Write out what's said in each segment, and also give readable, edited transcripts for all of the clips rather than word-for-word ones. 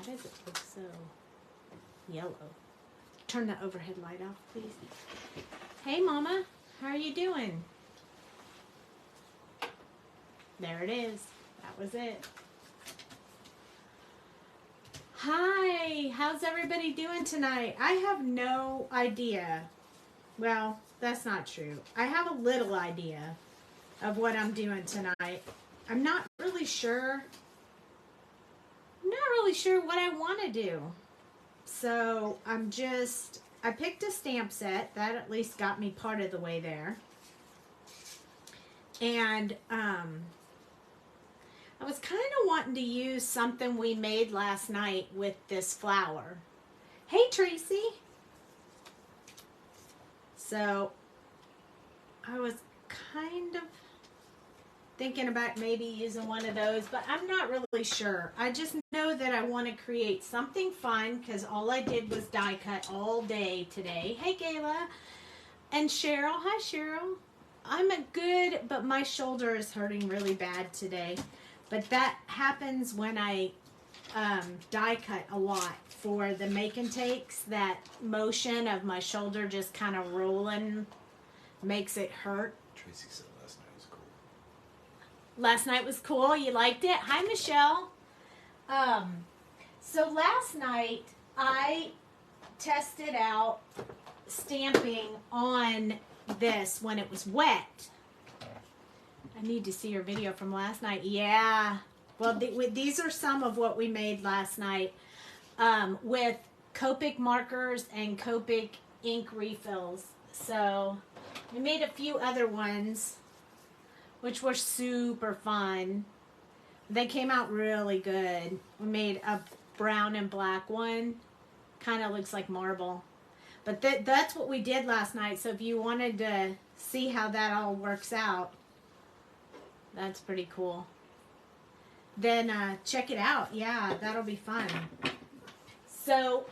Why does it look so yellow? Turn the overhead light off, please. Hey, Mama. How are you doing? There it is. That was it. Hi. How's everybody doing tonight? I have no idea. Well, that's not true. I have a little idea of what I'm doing tonight. I'm not really sure. I'm not really sure what I want to do. So I picked a stamp set. That at least got me part of the way there. And I was kind of wanting to use something we made last night with this flower. Hey, Tracy. So I was kind of thinking about maybe using one of those, but I'm not really sure. I just know that I want to create something fun because all I did was die cut all day today. Hey, Gayla. And Cheryl. Hi, Cheryl. I'm good, but my shoulder is hurting really bad today. But that happens when I die cut a lot for the make and takes. That motion of my shoulder just kind of rolling makes it hurt. Tracy said last night was cool. Last night was cool. You liked it? Hi, Michelle. So last night I tested out stamping on this when it was wet. I need to see your video from last night. Yeah. Well, these are some of what we made last night with Copic markers and Copic ink refills. So we made a few other ones, which were super fun. They came out really good. We made a brown and black one. Kind of looks like marble. But that's what we did last night. So if you wanted to see how that all works out, that's pretty cool. Then check it out. Yeah, that'll be fun. So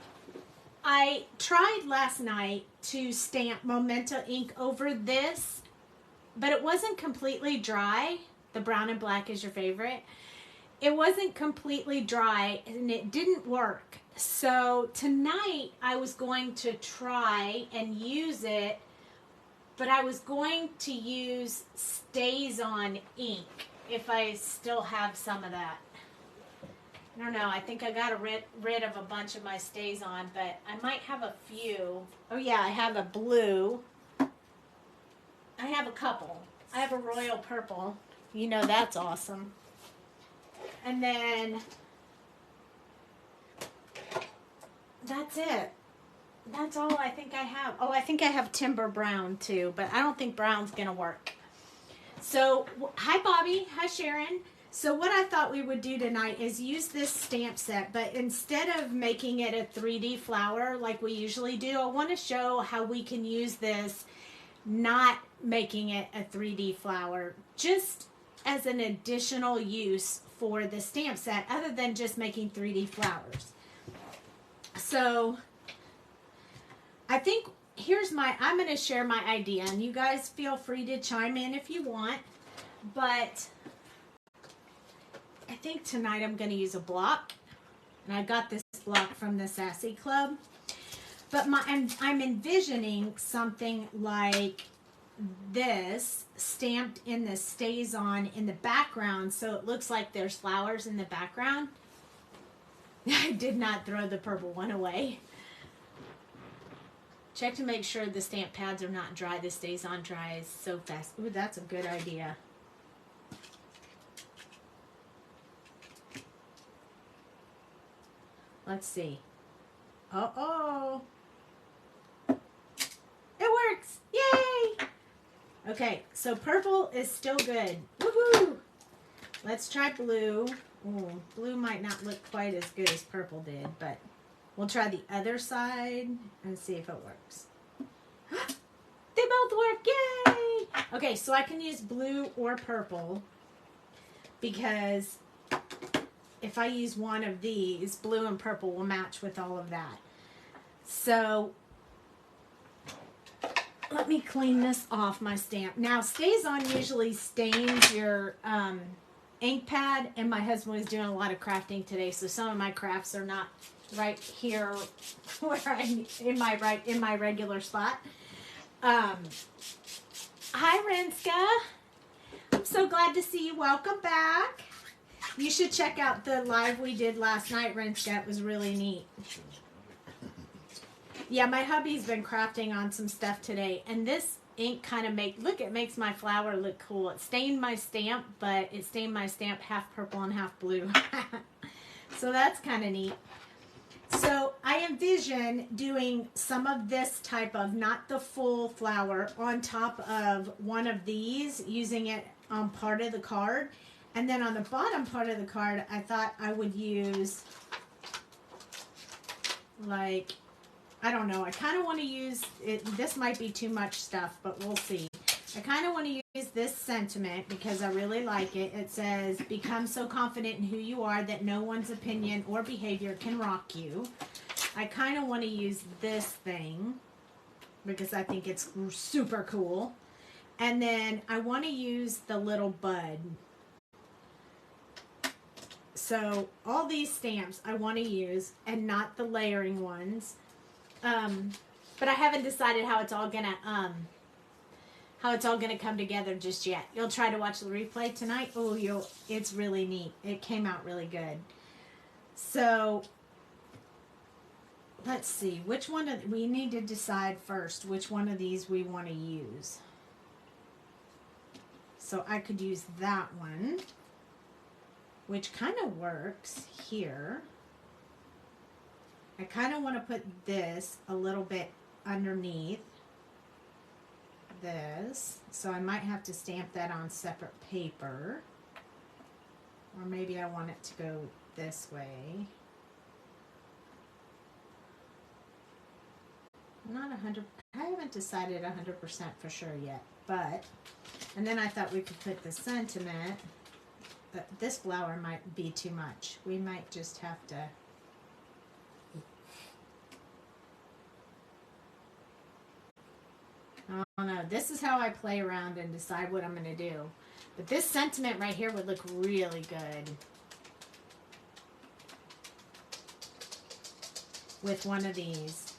I tried last night to stamp Memento ink over this, but it wasn't completely dry. The brown and black is your favorite. It wasn't completely dry and it didn't work. So tonight I was going to try and use it, but I was going to use StazOn ink if I still have some of that. I don't know. I think I got rid of a bunch of my StazOn, but I might have a few. Oh yeah, I have a blue. I have a couple. I have a royal purple. You know that's awesome. And then that's it. That's all I think I have. Oh, I think I have Timber Brown too, but I don't think brown's gonna work. So, hi Bobby, hi Sharon. So what I thought we would do tonight is use this stamp set, but instead of making it a 3D flower like we usually do, I want to show how we can use this not making it a 3D flower, just as an additional use for the stamp set other than just making 3D flowers. So I think I'm going to share my idea, and you guys feel free to chime in if you want, but I think tonight I'm going to use a block, and I got this block from the Sassy Club, but I'm envisioning something like this stamped in the StazOn in the background, so it looks like there's flowers in the background. I did not throw the purple one away. Check to make sure the stamp pads are not dry. The StazOn dries so fast. Ooh, that's a good idea. Let's see. Uh-oh. It works. Yay! Okay, so purple is still good. Woohoo! Let's try blue. Ooh, blue might not look quite as good as purple did, but we'll try the other side and see if it works. They both work! Yay! Okay, so I can use blue or purple because if I use one of these, blue and purple will match with all of that. So let me clean this off my stamp. Now, StazOn usually stains your ink pad, and my husband was doing a lot of crafting today, so some of my crafts are not right here where I'm in my regular spot. Hi, Renska. I'm so glad to see you. Welcome back. You should check out the live we did last night, Renska. It was really neat. Yeah, my hubby's been crafting on some stuff today, and this ink kind of it makes my flower look cool. It stained my stamp, but it stained my stamp half purple and half blue. So that's kind of neat. So I envision doing some of this type of, not the full flower, on top of one of these, using it on part of the card. And then on the bottom part of the card, I thought I would use, like, I don't know. I kind of want to use it. This might be too much stuff, but we'll see. I kind of want to use this sentiment because I really like it. It says, become so confident in who you are that no one's opinion or behavior can rock you. I kind of want to use this thing because I think it's super cool. And then I want to use the little bud. So all these stamps I want to use, and not the layering ones. But I haven't decided how it's all gonna come together just yet. You'll try to watch the replay tonight. Oh, it's really neat. It came out really good. So let's see, which one we need to decide first which one of these we want to use. So I could use that one, which kind of works here. I kind of want to put this a little bit underneath this, so I might have to stamp that on separate paper, or maybe I want it to go this way. I haven't decided 100% for sure yet, but, and then I thought we could put the sentiment, but this flower might be too much. We might just have to, I don't know. This is how I play around and decide what I'm going to do. But this sentiment right here would look really good with one of these.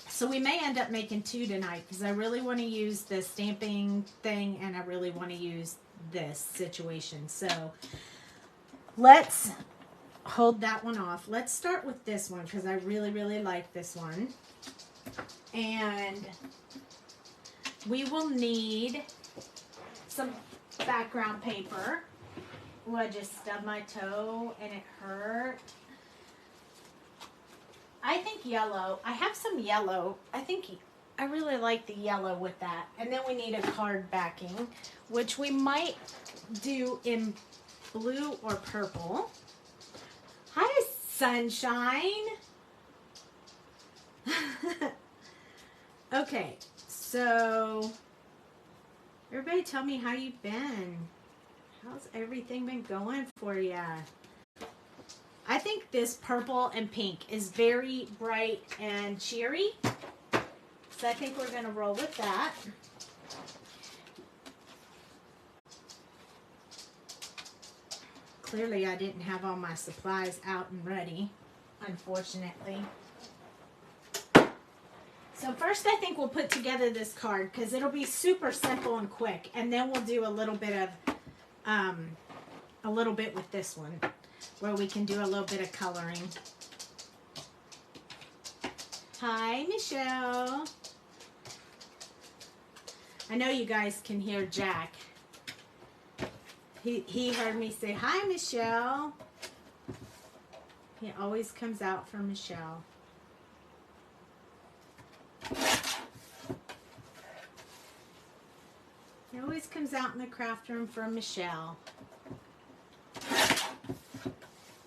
So we may end up making two tonight because I really want to use the stamping thing and I really want to use this situation. So let's hold that one off. Let's start with this one because I really, really like this one. And we will need some background paper. Oh, I just stubbed my toe and it hurt. I think yellow. I have some yellow. I really like the yellow with that. And then we need a card backing, which we might do in blue or purple. Hi, sunshine. Okay, so everybody tell me how you've been. How's everything been going for you? I think this purple and pink is very bright and cheery. So I think we're going to roll with that. Clearly I didn't have all my supplies out and ready, unfortunately. So first I think we'll put together this card because it'll be super simple and quick. And then we'll do a little bit with this one where we can do a little bit of coloring. Hi, Michelle. I know you guys can hear Jack. He heard me say, hi, Michelle. He always comes out for Michelle. He always comes out in the craft room for Michelle.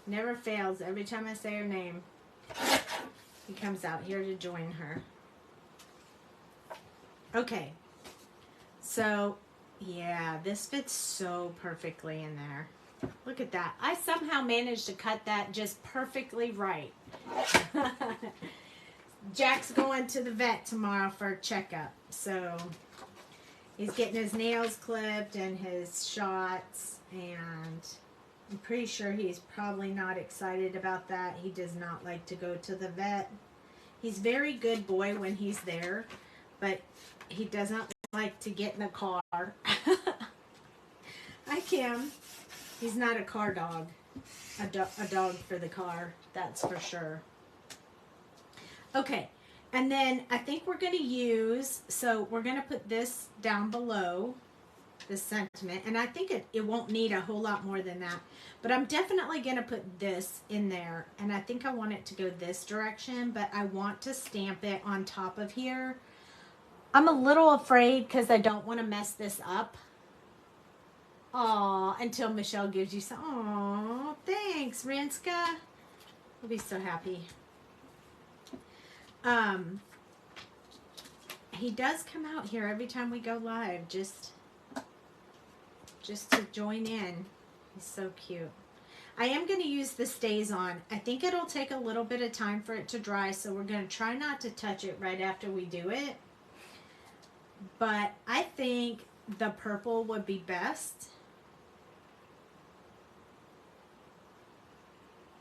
Never fails. Every time I say her name, he comes out here to join her. Okay. So, yeah, this fits so perfectly in there. Look at that. I somehow managed to cut that just perfectly right. Jack's going to the vet tomorrow for a checkup. So, He's getting his nails clipped and his shots, and I'm pretty sure he's probably not excited about that. He does not like to go to the vet. He's a very good boy when he's there, but he doesn't like to get in the car. Hi, Kim. He's not a car dog. A dog for the car, that's for sure. Okay, and then I think we're going to use, so we're going to put this down below, this sentiment, and I think it won't need a whole lot more than that, but I'm definitely going to put this in there, and I think I want it to go this direction, but I want to stamp it on top of here. I'm a little afraid because I don't want to mess this up. Aw, until Michelle gives you some. Aw, thanks, Rinska. I'll be so happy. He does come out here every time we go live, just to join in. He's so cute. I am going to use the StazOn. I think it'll take a little bit of time for it to dry, so we're going to try not to touch it right after we do it. But I think the purple would be best,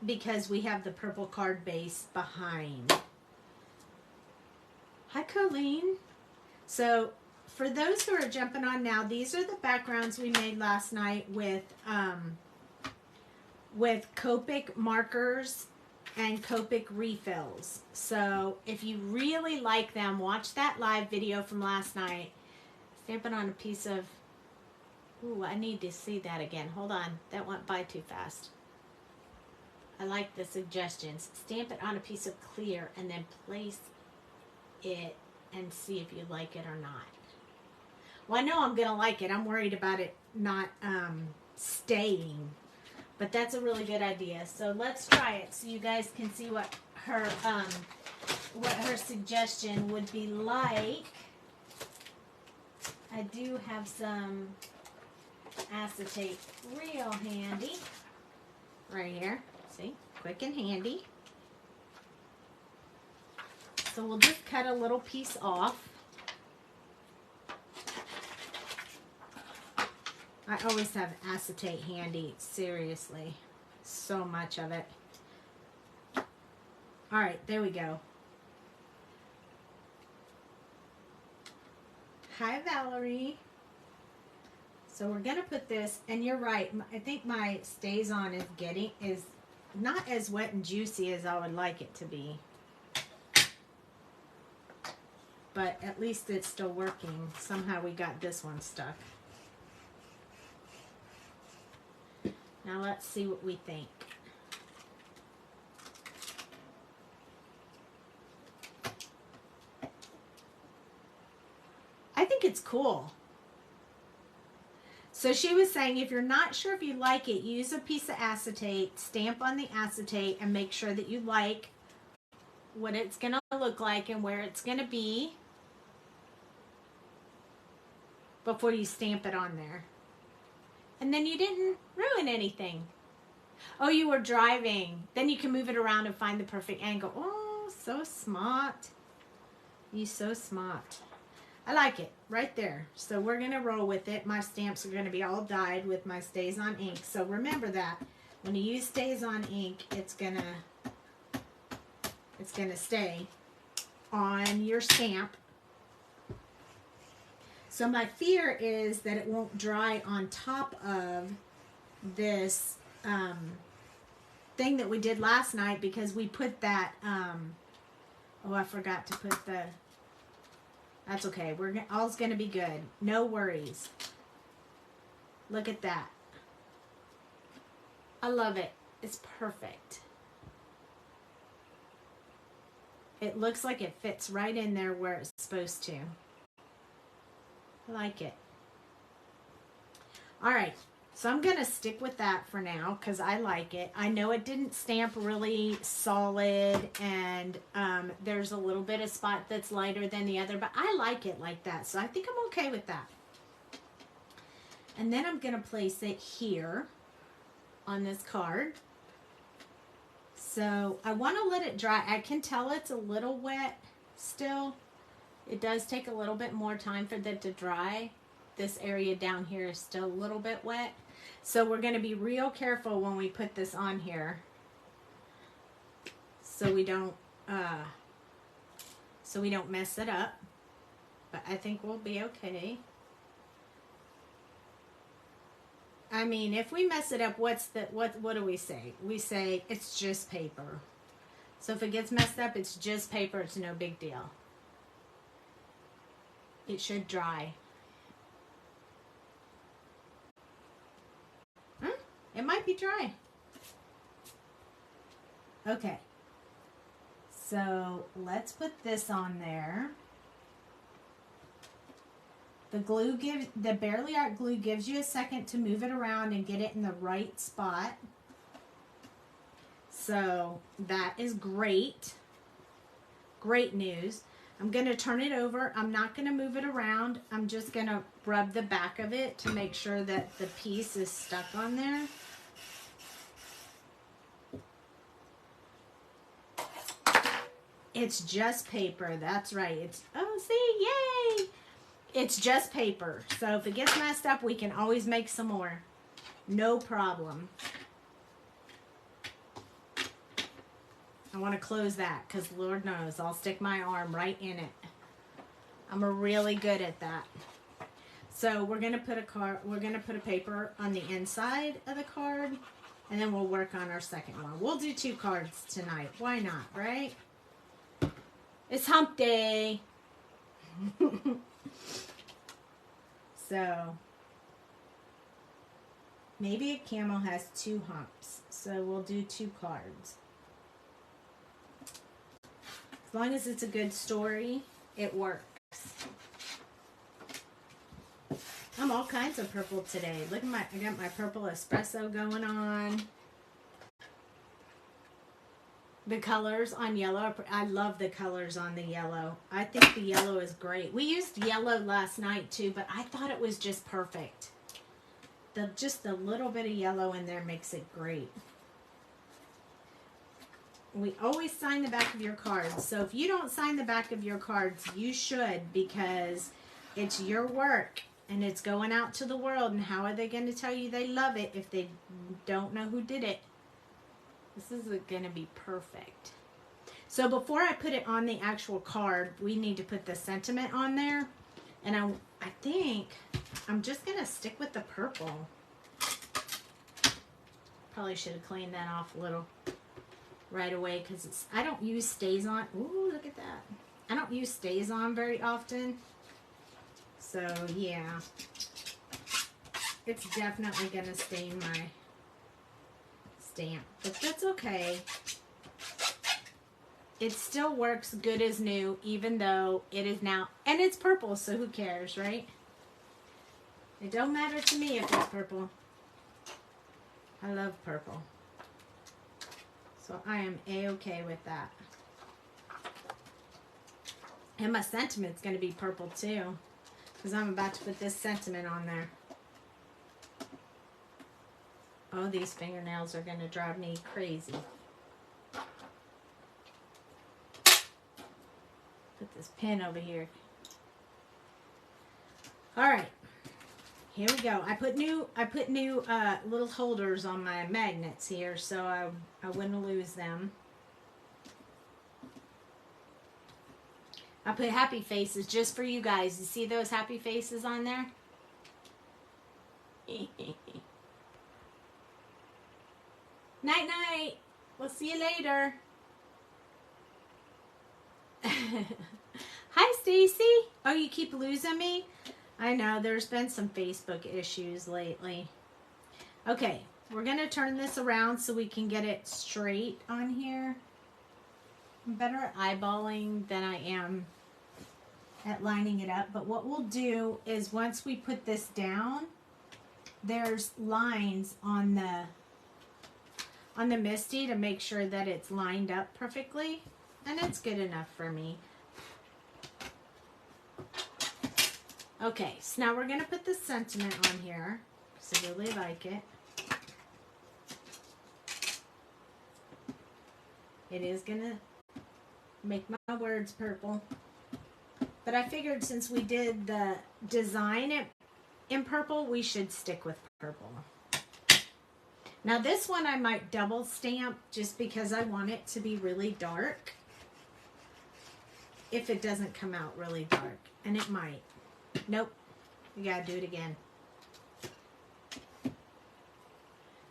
because we have the purple card base behind. Hi, Colleen. So for those who are jumping on now, these are the backgrounds we made last night with Copic markers and Copic refills. So if you really like them, watch that live video from last night. Stamp it on a piece of, ooh, I need to see that again. Hold on, that went by too fast. I like the suggestions. Stamp it on a piece of clear and then place it and see if you like it or not. Well, I know I'm going to like it. I'm worried about it not staying. But that's a really good idea. So let's try it so you guys can see what her suggestion would be like. I do have some acetate real handy right here. See, quick and handy. So we'll just cut a little piece off. I always have acetate handy, seriously. So much of it. All right, there we go. Hi, Valerie. So we're gonna put this, and you're right, I think my StazOn is not as wet and juicy as I would like it to be. But at least it's still working. Somehow we got this one stuck. Now let's see what we think. I think it's cool. So she was saying if you're not sure if you like it, use a piece of acetate, stamp on the acetate, and make sure that you like what it's going to look like and where it's going to be before you stamp it on there. And then you didn't ruin anything. Oh, you were driving. Then you can move it around and find the perfect angle. Oh, so smart. You so smart. I like it right there. So we're going to roll with it. My stamps are going to be all dyed with my StazOn ink. So remember that when you use StazOn ink, it's going to stay on your stamp. So my fear is that it won't dry on top of this thing that we did last night, because we put that, oh, I forgot to put the, that's okay. All's going to be good. No worries. Look at that. I love it. It's perfect. It looks like it fits right in there where it's supposed to. I like it. All right, so I'm going to stick with that for now because I like it. I know it didn't stamp really solid, and there's a little bit of spot that's lighter than the other, but I like it like that, so I think I'm okay with that. And then I'm going to place it here on this card. So I want to let it dry. I can tell it's a little wet still. It does take a little bit more time for that to dry. this area down here is still a little bit wet. So we're going to be real careful when we put this on here, so we don't mess it up. But I think we'll be okay. I mean, if we mess it up, what do we say? We say it's just paper. So if it gets messed up, it's just paper. It's no big deal. It should dry. It might be dry. Okay. So let's put this on there. The Bearly Art glue gives you a second to move it around and get it in the right spot. So that is great. Great news. I'm going to turn it over. I'm not going to move it around. I'm just going to rub the back of it to make sure that the piece is stuck on there. It's just paper. That's right. Oh, see, yay! It's just paper. So if it gets messed up, we can always make some more. No problem. I want to close that because Lord knows I'll stick my arm right in it. I'm really good at that. So we're gonna put a paper on the inside of the card, and then we'll work on our second one. We'll do 2 cards tonight. Why not, right? It's hump day. So maybe a camel has 2 humps. So we'll do 2 cards. As long as it's a good story, it works. I'm all kinds of purple today. Look at I got my purple espresso going on. The colors on yellow, I love the colors on the yellow. I think the yellow is great. We used yellow last night too, but I thought it was just perfect. Just a little bit of yellow in there makes it great. We always sign the back of your cards. So if you don't sign the back of your cards, you should, because it's your work and it's going out to the world. And how are they going to tell you they love it if they don't know who did it? This is going to be perfect. So before I put it on the actual card, we need to put the sentiment on there. And I think I'm just going to stick with the purple. Probably should have cleaned that off a little right away, because I don't use StazOn. Ooh, look at that. I don't use StazOn very often. So yeah, it's definitely going to stain my stamp, but that's okay. It still works good as new, even though it is now, and it's purple, so who cares, right? It don't matter to me if it's purple. I love purple. So I am A-okay with that. And my sentiment's going to be purple too, because I'm about to put this sentiment on there. Oh, these fingernails are going to drive me crazy. Put this pen over here. All right. Here we go. I put new little holders on my magnets here, so I wouldn't lose them. I put happy faces just for you guys. You see those happy faces on there? Night night. We'll see you later. Hi Stacy. Oh, you keep losing me? I know, there's been some Facebook issues lately. Okay, we're going to turn this around so we can get it straight on here. I'm better at eyeballing than I am at lining it up. But what we'll do is once we put this down, there's lines on the Misty to make sure that it's lined up perfectly. And it's good enough for me. Okay, so now we're going to put the sentiment on here, because I really like it. It is going to make my words purple. But I figured since we did the design it in purple, we should stick with purple. Now this one I might double stamp just because I want it to be really dark. If it doesn't come out really dark. And it might. Nope. You gotta do it again.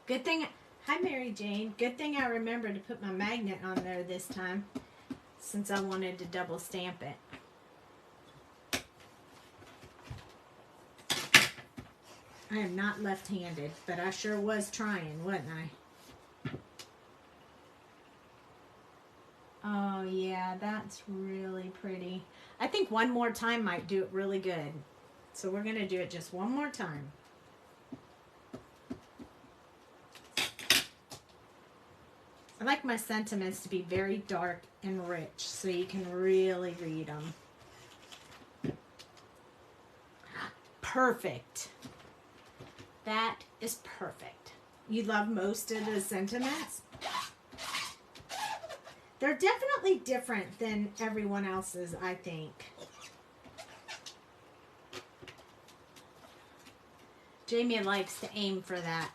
Good thing, hi Mary Jane. Good thing I remembered to put my magnet on there this time, since I wanted to double stamp it. I am not left-handed, but I sure was trying, wasn't I? Oh yeah, that's really pretty. I think one more time might do it really good. So we're gonna do it just one more time. I like my sentiments to be very dark and rich so you can really read them. Perfect. That is perfect. You love most of the sentiments? They're definitely different than everyone else's, I think. Jamie likes to aim for that.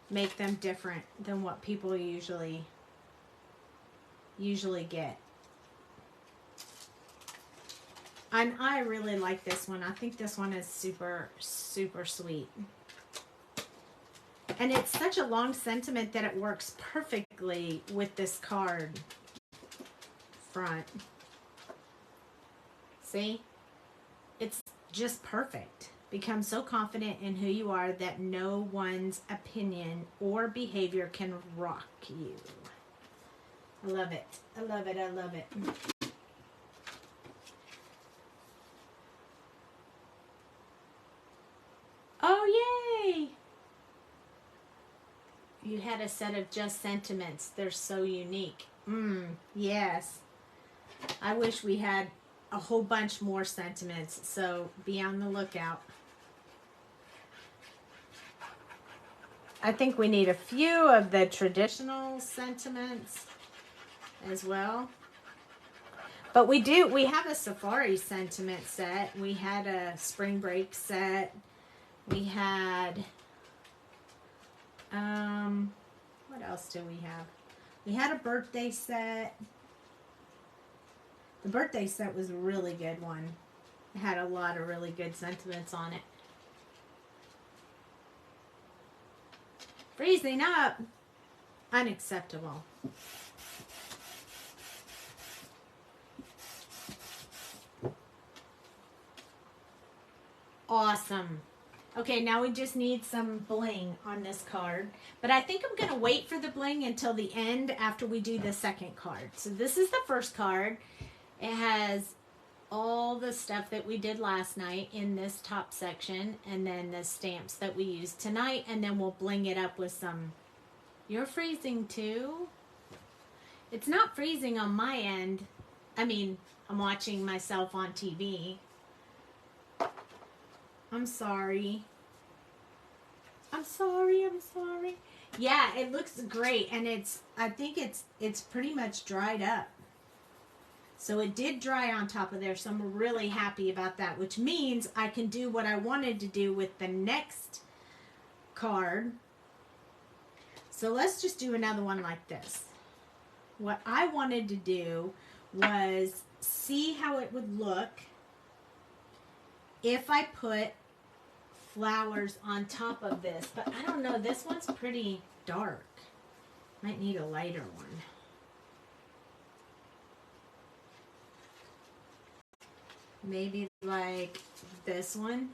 Make them different than what people usually get. And I really like this one. I think this one is super, super sweet. And it's such a long sentiment that it works perfectly with this card front. See? It's just perfect. Become so confident in who you are that no one's opinion or behavior can rock you. I love it. I love it. I love it. Oh, yay! You had a set of just sentiments. They're so unique. Yes. I wish we had a whole bunch more sentiments, so be on the lookout. I think we need a few of the traditional sentiments as well. But we have a safari sentiment set. We had a spring break set. We had, what else do we have? We had a birthday set. The birthday set was a really good one. It had a lot of really good sentiments on it. Freezing up. Unacceptable. Awesome. Okay, now we just need some bling on this card. But I think I'm going to wait for the bling until the end after we do the second card. So this is the first card. It has all the stuff that we did last night in this top section, and then the stamps that we used tonight, and then we'll bling it up with some. You're freezing too? It's not freezing on my end. I mean, I'm watching myself on TV. I'm sorry. I'm sorry. Yeah, it looks great, and I think it's pretty much dried up. So it did dry on top of there, so I'm really happy about that, which means I can do what I wanted to do with the next card. So let's just do another one like this. What I wanted to do was see how it would look if I put flowers on top of this. But I don't know, this one's pretty dark. Might need a lighter one. Maybe like this one.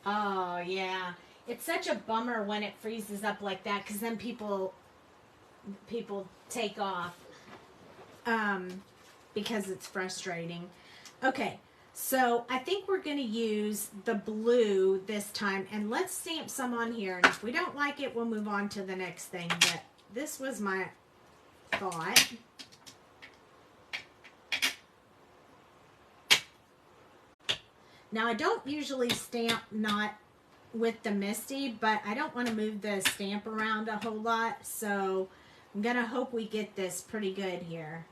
Oh, yeah. It's such a bummer when it freezes up like that, because then people take off because it's frustrating. Okay, so I think we're going to use the blue this time, and let's stamp some on here. And if we don't like it, we'll move on to the next thing. But this was my thought. Now, I don't usually stamp not with the Misty, but I don't want to move the stamp around a whole lot, so I'm going to hope we get this pretty good here.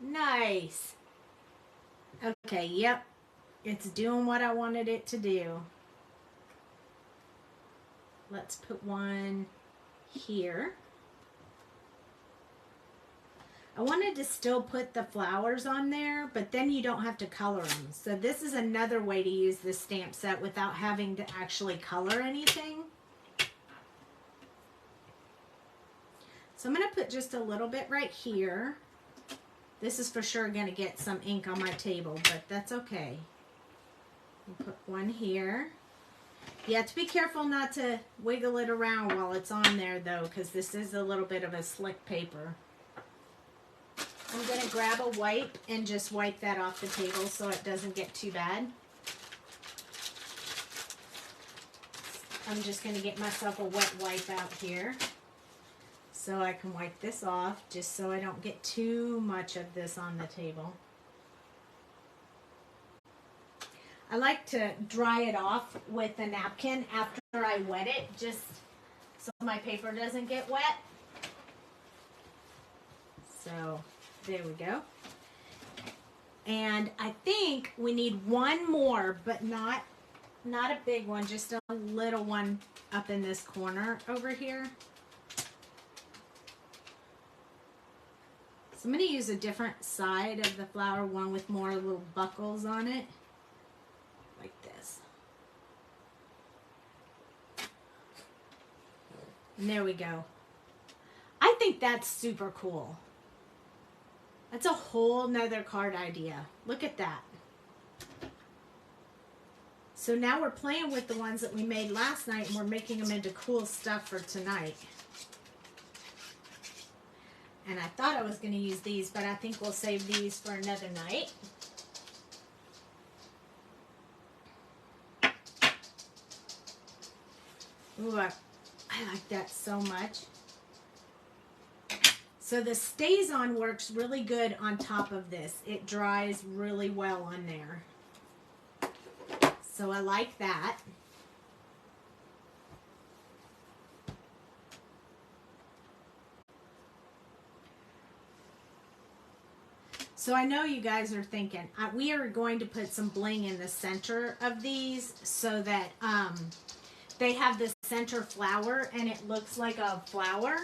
Nice. Okay, yep. It's doing what I wanted it to do. Let's put one here. I wanted to still put the flowers on there, but then you don't have to color them. So this is another way to use this stamp set without having to actually color anything. So I'm going to put just a little bit right here. This is for sure going to get some ink on my table, but that's okay. I'll put one here. You have to be careful not to wiggle it around while it's on there though, because this is a little bit of a slick paper. I'm going to grab a wipe and just wipe that off the table so it doesn't get too bad. I'm just going to get myself a wet wipe out here so I can wipe this off just so I don't get too much of this on the table. I like to dry it off with a napkin after I wet it just so my paper doesn't get wet. So there we go. And I think we need one more, but not a big one, just a little one up in this corner over here. So I'm going to use a different side of the flower, one with more little buckles on it, like this. And there we go. I think that's super cool. That's a whole nother card idea. Look at that. So now we're playing with the ones that we made last night and we're making them into cool stuff for tonight. And I thought I was going to use these, but I think we'll save these for another night. Ooh, I like that so much. So the StazOn works really good on top of this. It dries really well on there. So I like that. So I know you guys are thinking, we are going to put some bling in the center of these so that they have the center flower and it looks like a flower.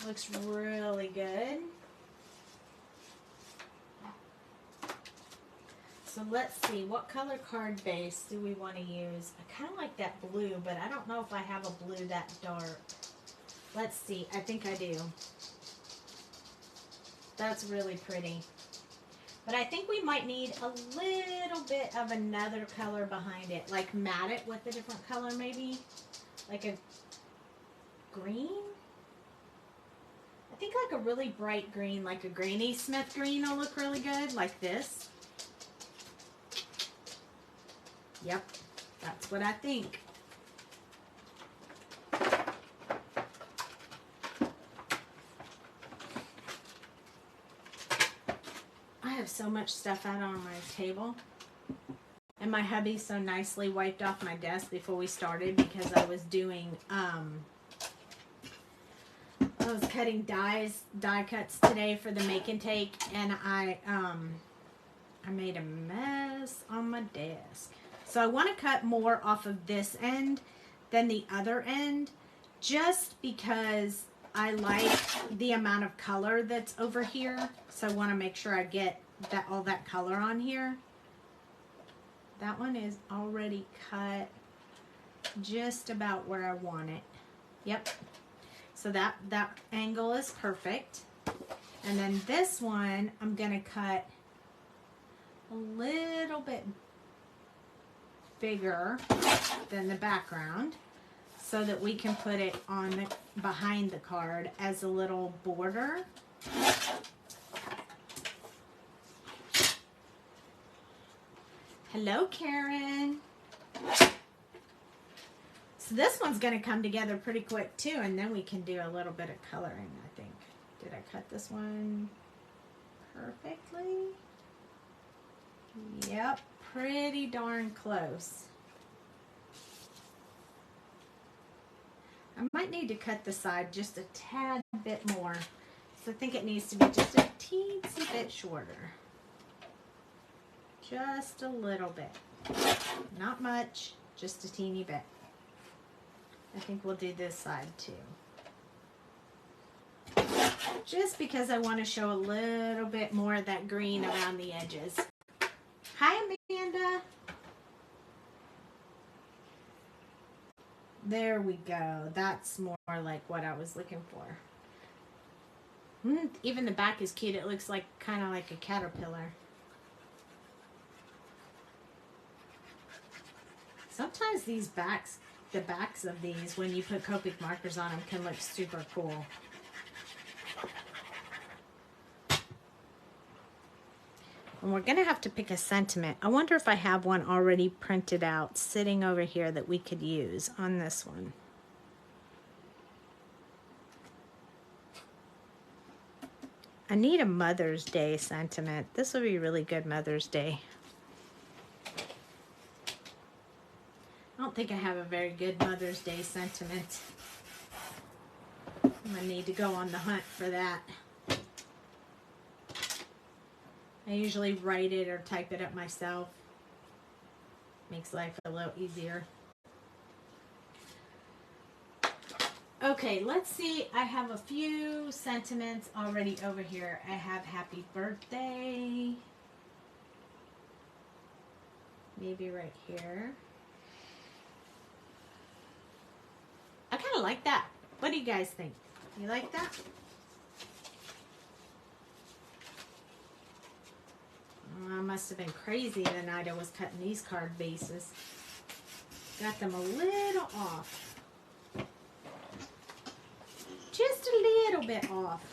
Looks really good. So let's see, what color card base do we want to use? I kind of like that blue, but I don't know if I have a blue that dark. Let's see, I think I do. That's really pretty. But I think we might need a little bit of another color behind it, like matte it with a different color maybe, like a green? I think like a really bright green, like a Granny Smith green will look really good, like this. Yep, that's what I think. I have so much stuff out on my table. And my hubby so nicely wiped off my desk before we started because I was doing, I was cutting die cuts today for the make and take, and I made a mess on my desk. So I want to cut more off of this end than the other end, just because I like the amount of color that's over here. So I want to make sure I get all that color on here. That one is already cut just about where I want it. Yep. So that angle is perfect. And then this one, I'm going to cut a little bit bigger than the background so that we can put it on the behind the card as a little border. Hello, Karen. So this one's going to come together pretty quick too, and then we can do a little bit of coloring, I think. Did I cut this one perfectly? Yep, pretty darn close. I might need to cut the side just a tad bit more So I think it needs to be just a teensy bit shorter. Just a little bit. Not much, just a teeny bit. I think we'll do this side too. Just because I want to show a little bit more of that green around the edges. Hi, Amanda. There we go. That's more like what I was looking for. Even the back is cute. It looks like kind of like a caterpillar. Sometimes these backs, the backs of these, when you put Copic markers on them, can look super cool. And we're going to have to pick a sentiment. I wonder if I have one already printed out sitting over here that we could use on this one. I need a Mother's Day sentiment. This will be really good Mother's Day. I don't think I have a very good Mother's Day sentiment. I'm going to need to go on the hunt for that. I usually write it or type it up myself. Makes life a little easier. Okay, let's see. I have a few sentiments already over here. I have happy birthday. Maybe right here. I kind of like that. What do you guys think? You like that? I must have been crazy the night I was cutting these card bases. Got them a little off. Just a little bit off.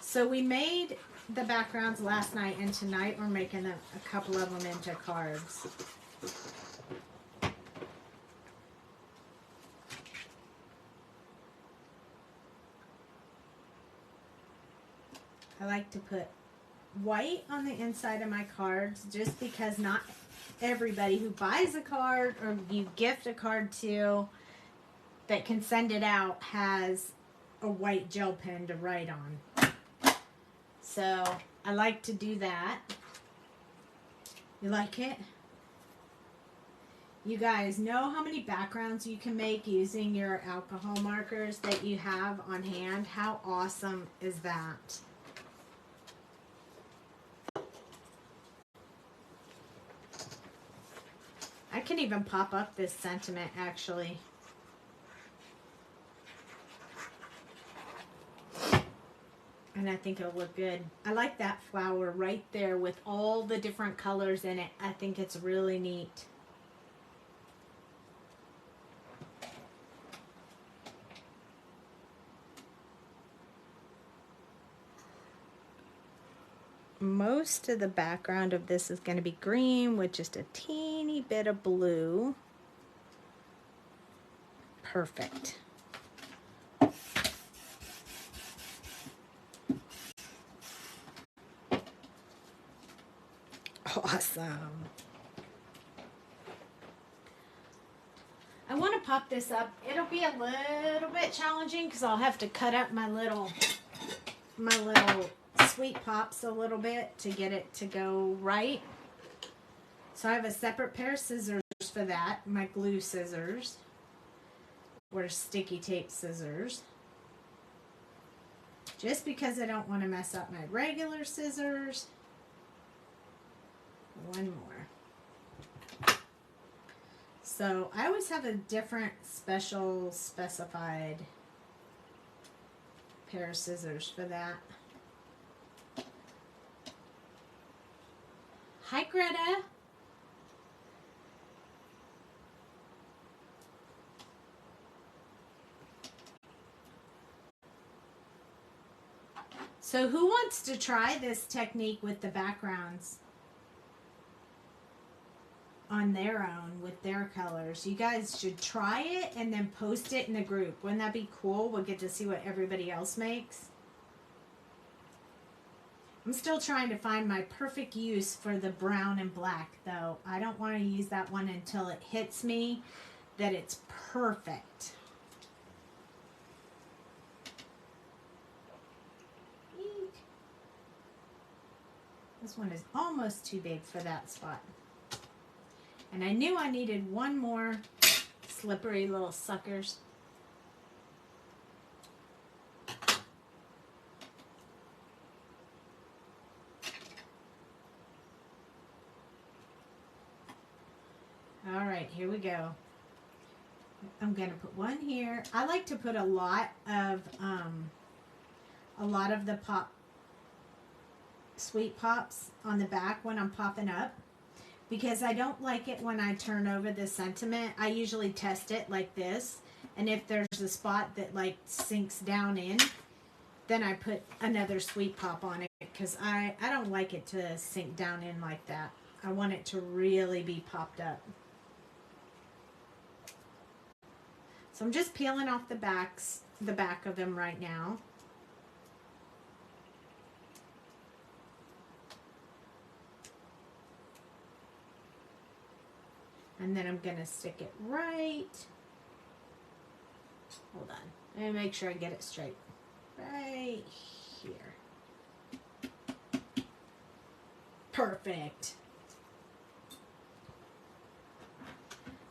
So we made the backgrounds last night, and tonight we're making a couple of them into cards. I like to put white on the inside of my cards just because not everybody who buys a card or you gift a card to that can send it out has a white gel pen to write on. So I like to do that. You like it? You guys know how many backgrounds you can make using your alcohol markers that you have on hand? How awesome is that? I can even pop up this sentiment actually. And I think it'll look good. I like that flower right there with all the different colors in it. I think it's really neat. Most of the background of this is going to be green with just a teeny bit of blue. Perfect. Awesome. I want to pop this up. It'll be a little bit challenging because I'll have to cut up my little sweet pops a little bit to get it to go right. So I have a separate pair of scissors for that, my glue scissors or sticky tape scissors. Just because I don't want to mess up my regular scissors. One more. So I always have a different special specified pair of scissors for that. Hi, Greta. So who wants to try this technique with the backgrounds on their own with their colors? You guys should try it and then post it in the group. Wouldn't that be cool? We'll get to see what everybody else makes. I'm still trying to find my perfect use for the brown and black, though. I don't want to use that one until it hits me that it's perfect. This one is almost too big for that spot. And I knew I needed one more slippery little suckers. All right, here we go. I'm going to put one here. I like to put a lot of the Sweet Pops on the back when I'm popping up, because I don't like it when I turn over the sentiment. I usually test it like this, and if there's a spot that like sinks down in, then I put another Sweet Pop on it, because I don't like it to sink down in like that. I want it to really be popped up. So I'm just peeling off the back of them right now. And then I'm going to stick it right. Hold on. Let me make sure I get it straight. Right here. Perfect.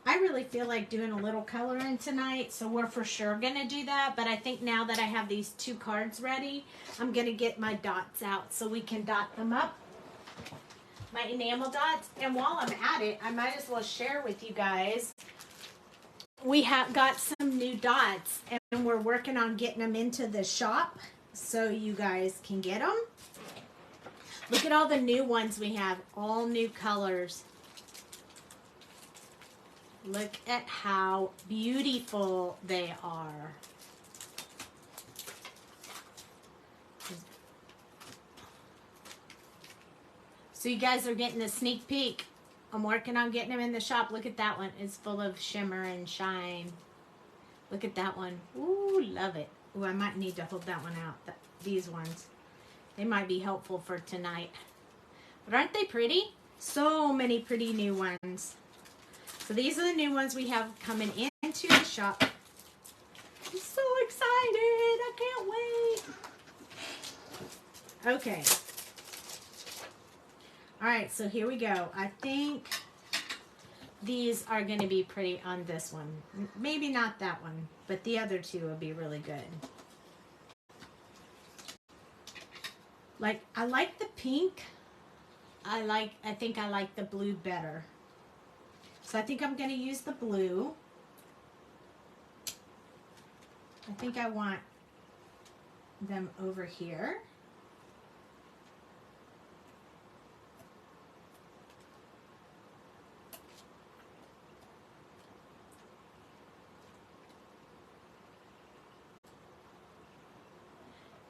I really feel like doing a little coloring tonight, so we're for sure going to do that. But I think now that I have these 2 cards ready, I'm going to get my dots out so we can dot them up. My enamel dots. And while I'm at it, I might as well share with you guys. We have got some new dots, and we're working on getting them into the shop so you guys can get them. Look at all the new ones we have, all new colors. Look at how beautiful they are. So you guys are getting a sneak peek. I'm working on getting them in the shop. Look at that one. It's full of shimmer and shine. Look at that one. Ooh, love it. Ooh, I might need to hold that one out. These ones. They might be helpful for tonight. But aren't they pretty? So many pretty new ones. So these are the new ones we have coming into the shop. I'm so excited. I can't wait. Okay. All right, so here we go. I think these are going to be pretty on this one. Maybe not that one, but the other 2 will be really good. Like, I like the pink. I think I like the blue better. So I think I'm going to use the blue. I think I want them over here.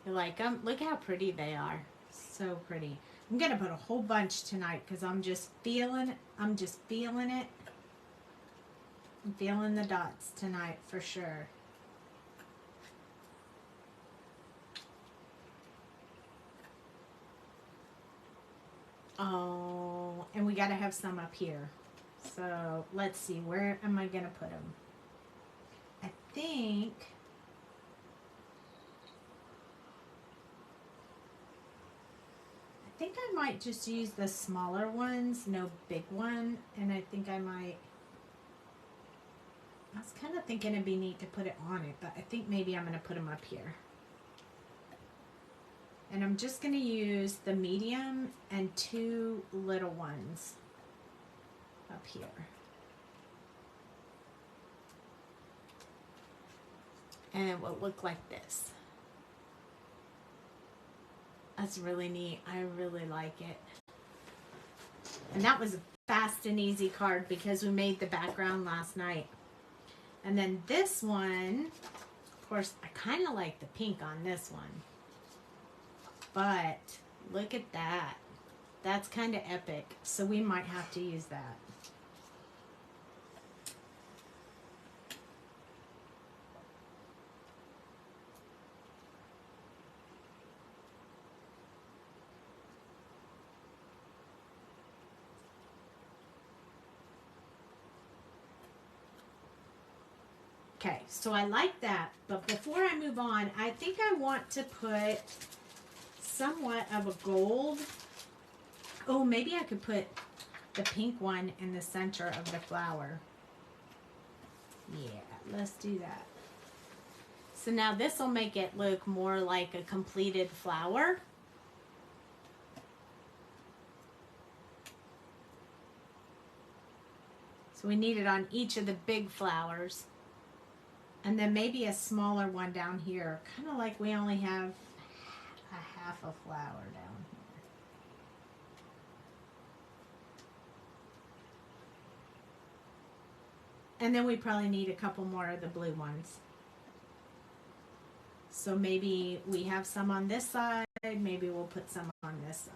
You like them? Look how pretty they are. So pretty. I'm going to put a whole bunch tonight because I'm just feeling it. I'm feeling the dots tonight for sure. Oh, and we got to have some up here. So let's see. Where am I going to put them? I think I might just use the smaller ones, no big one, and I think I was kind of thinking it'd be neat to put it on it, but I think maybe I'm going to put them up here. And I'm just going to use the medium and 2 little ones up here. And it will look like this. That's really neat. I really like it. And that was a fast and easy card because we made the background last night. And then this one, of course, I kind of like the pink on this one. But look at that. That's kind of epic. So we might have to use that. Okay, so I like that, but before I move on, I think I want to put somewhat of a gold Oh, maybe I could put the pink one in the center of the flower. Yeah, let's do that. So now this will make it look more like a completed flower. So we need it on each of the big flowers. And then maybe a smaller one down here. Kind of like we only have a half a flower down here. And then we probably need a couple more of the blue ones. So maybe we have some on this side. Maybe we'll put some on this side.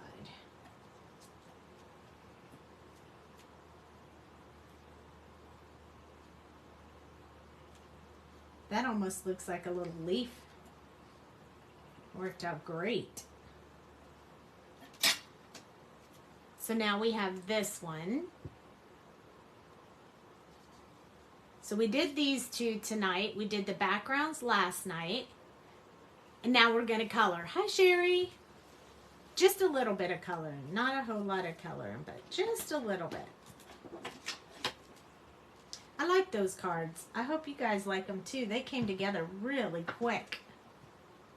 That almost looks like a little leaf. Worked out great. So now we have this one. So we did these two tonight. We did the backgrounds last night. And now we're going to color. Hi, Sherry. Just a little bit of coloring. Not a whole lot of coloring, but just a little bit. I like those cards. I hope you guys like them too. They came together really quick.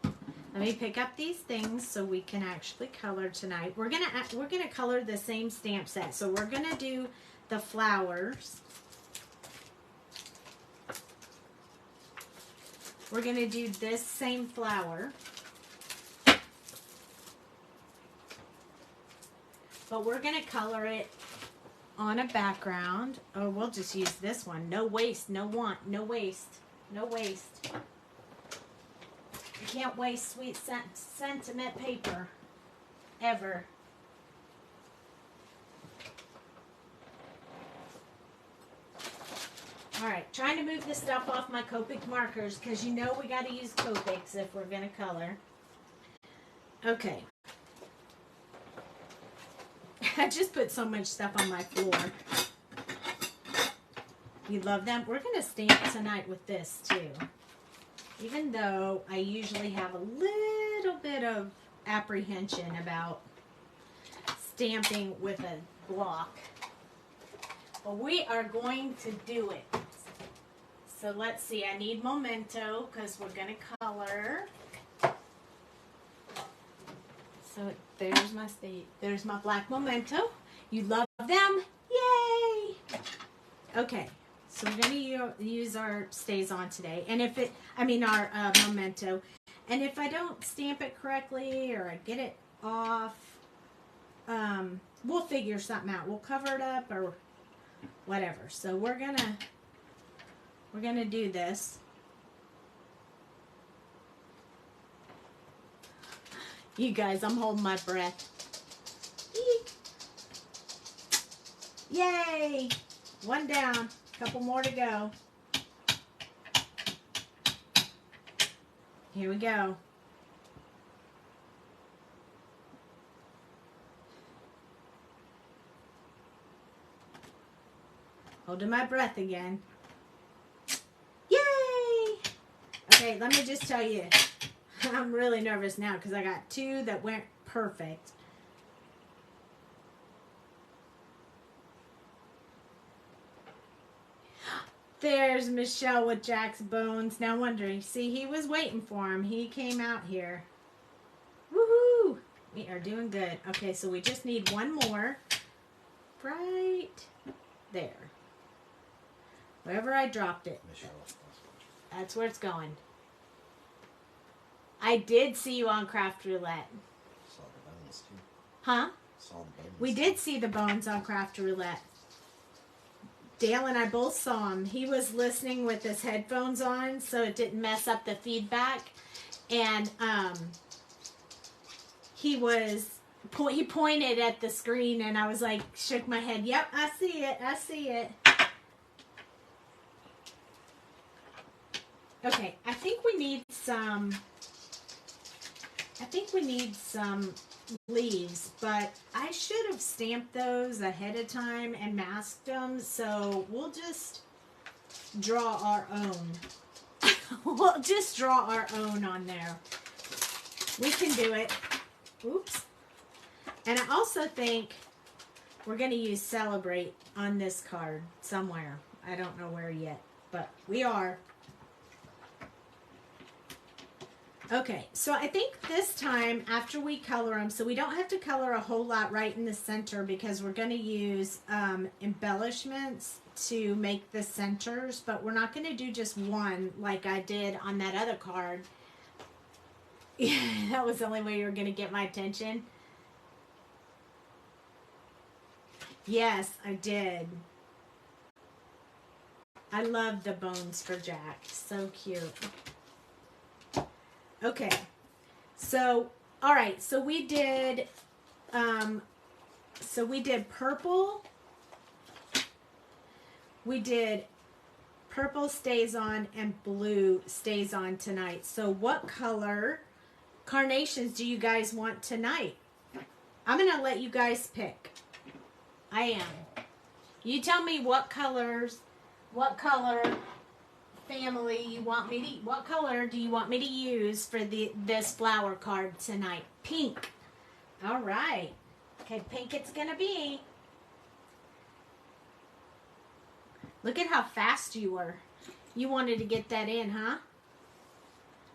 Let me pick up these things so we can actually color tonight. We're gonna color the same stamp set. So we're gonna do the flowers. We're gonna do this same flower. But we're gonna color it on a background. Oh, we'll just use this one. No waste, no want, no waste, no waste. You can't waste sweet sentiment paper, ever. All right, trying to move this stuff off my Copic markers because you know we got to use Copics if we're going to color. Okay. I just put so much stuff on my floor. You love them? We're going to stamp tonight with this too. Even though I usually have a little bit of apprehension about stamping with a block. But we are going to do it. So let's see. I need Memento because we're going to color. So there's my black Memento. You love them? Yay! Okay, so we're going to use our Stays On today. And if our Memento. And if I don't stamp it correctly or I get it off, we'll figure something out. We'll cover it up or whatever. So we're gonna do this. You guys, I'm holding my breath. Eek. Yay! One down. Couple more to go. Here we go. Holding my breath again. Yay! Okay, let me just tell you. I'm really nervous now because I got two that went perfect. There's Michelle with Jack's bones. Now wondering, see, he was waiting for him. He came out here. Woohoo! We are doing good. Okay, so we just need one more. Right there. Wherever I dropped it. Michelle. That's where it's going. I did see you on Craft Roulette. Saw the bones too. Huh? Saw the bones. We did see the bones on Craft Roulette. Dale and I both saw him. He was listening with his headphones on so it didn't mess up the feedback. And he pointed at the screen and I was like, shook my head. Yep, I see it. I see it. Okay, I think we need some leaves, but I should have stamped those ahead of time and masked them, so we'll just draw our own. We'll just draw our own on there. We can do it. Oops. And I also think We're going to use Celebrate on this card somewhere. I don't know where yet, but we are. Okay, so I think this time after we color them, so we don't have to color a whole lot right in the center because we're going to use embellishments to make the centers, but we're not going to do just one like I did on that other card. Yeah, that was the only way you were going to get my attention. Yes, I did. I love the bones for Jack. So cute. Okay. So, all right. So we did purple. We did purple stays on and blue stays on tonight. So what color carnations do you guys want tonight? I'm going to let you guys pick. I am. You tell me what color family you want me to, what color do you want me to use for this flower card tonight? Pink. All right. Okay, pink it's going to be. Look at how fast you were. You wanted to get that in, huh?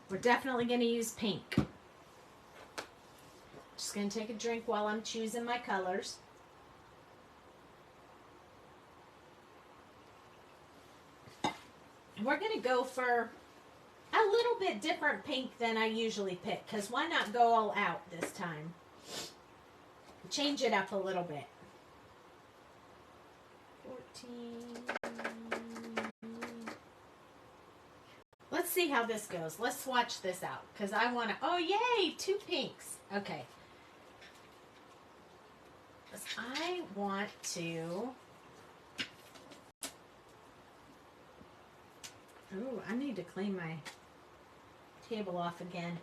We're definitely going to use pink. Just going to take a drink while I'm choosing my colors. We're going to go for a little bit different pink than I usually pick, because why not go all out this time? Change it up a little bit. 14. Let's see how this goes. Let's swatch this out, because I want to... Oh, yay! 2 pinks. Okay. I want to... Ooh, I need to clean my table off again.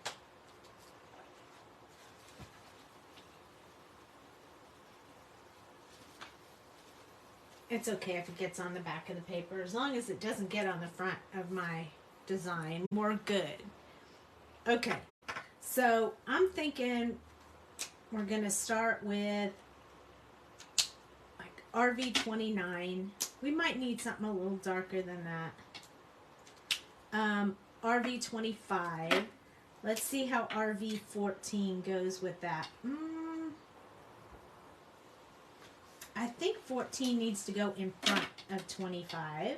It's okay if it gets on the back of the paper. As long as it doesn't get on the front of my design, we're good. Okay, so I'm thinking we're going to start with like RV29. We might need something a little darker than that. RV25. Let's see how RV14 goes with that. I think 14 needs to go in front of 25.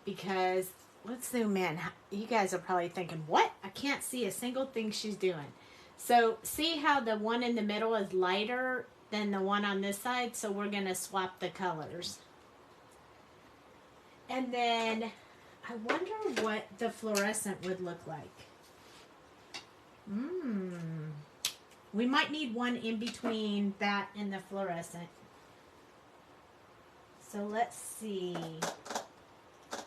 Because, let's zoom in. You guys are probably thinking, what? I can't see a single thing she's doing. So, see how the one in the middle is lighter than the one on this side? So, we're going to swap the colors. And then... I wonder what the fluorescent would look like. We might need one in between that and the fluorescent. So let's see. I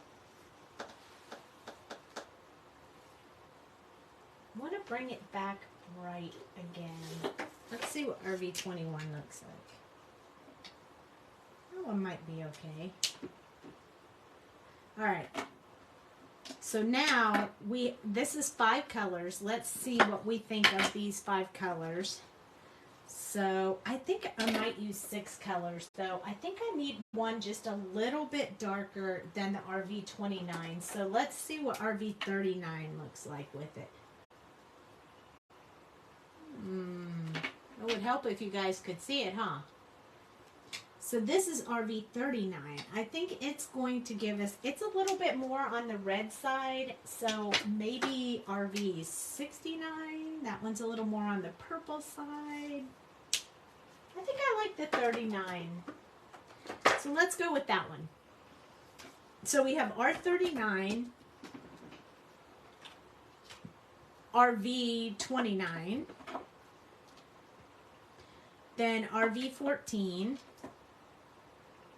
want to bring it back right again. Let's see what RV21 looks like. That one might be okay. All right. So now this is 5 colors. Let's see what we think of these 5 colors. So I think I might use 6 colors though. I think I need one just a little bit darker than the RV29. So let's see what RV39 looks like with it. It would help if you guys could see it, huh? So this is RV39. I think it's going to give us, it's a little bit more on the red side. So maybe RV69. That one's a little more on the purple side. I think I like the 39. So let's go with that one. So we have R39, RV29, then RV14,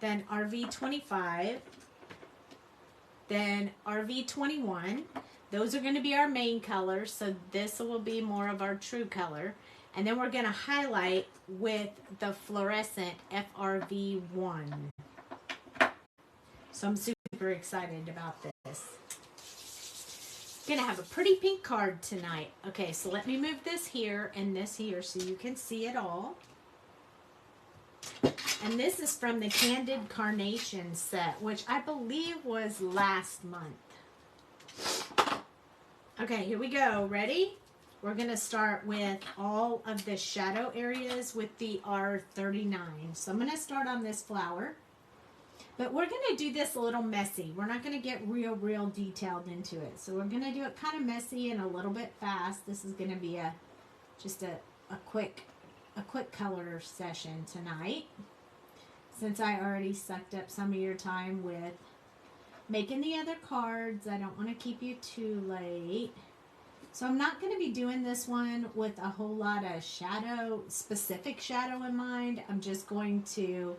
then RV25, then RV21. Those are going to be our main colors, so this will be more of our true color. And then we're going to highlight with the fluorescent FRV1. So I'm super excited about this. Going to have a pretty pink card tonight. Okay, so let me move this here and this here so you can see it all. And this is from the Candid Carnation set, which I believe was last month. Okay, here we go. Ready? We're going to start with all of the shadow areas with the R39. So I'm going to start on this flower. But we're going to do this a little messy. We're not going to get real detailed into it. So we're going to do it kind of messy and a little bit fast. This is going to be just a quick color session tonight. Since I already sucked up some of your time with making the other cards, I don't want to keep you too late. So I'm not going to be doing this one with a whole lot of specific shadow in mind. I'm just going to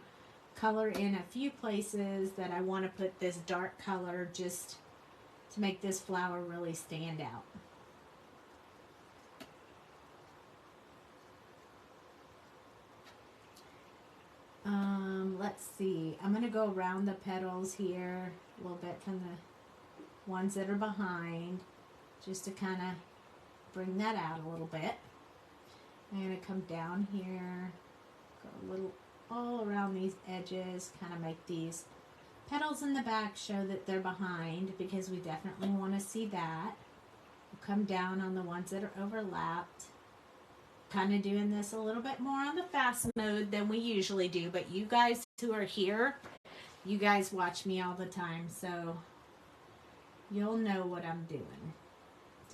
color in a few places that I want to put this dark color just to make this flower really stand out. Let's see. I'm going to go around the petals here a little bit from the ones that are behind, just to kind of bring that out a little bit. I'm going to come down here, go a little all around these edges, kind of make these petals in the back show that they're behind, because we definitely want to see that. We'll come down on the ones that are overlapped. Kind of doing this a little bit more on the fast mode than we usually do, but you guys who are here, you guys watch me all the time, so you'll know what I'm doing.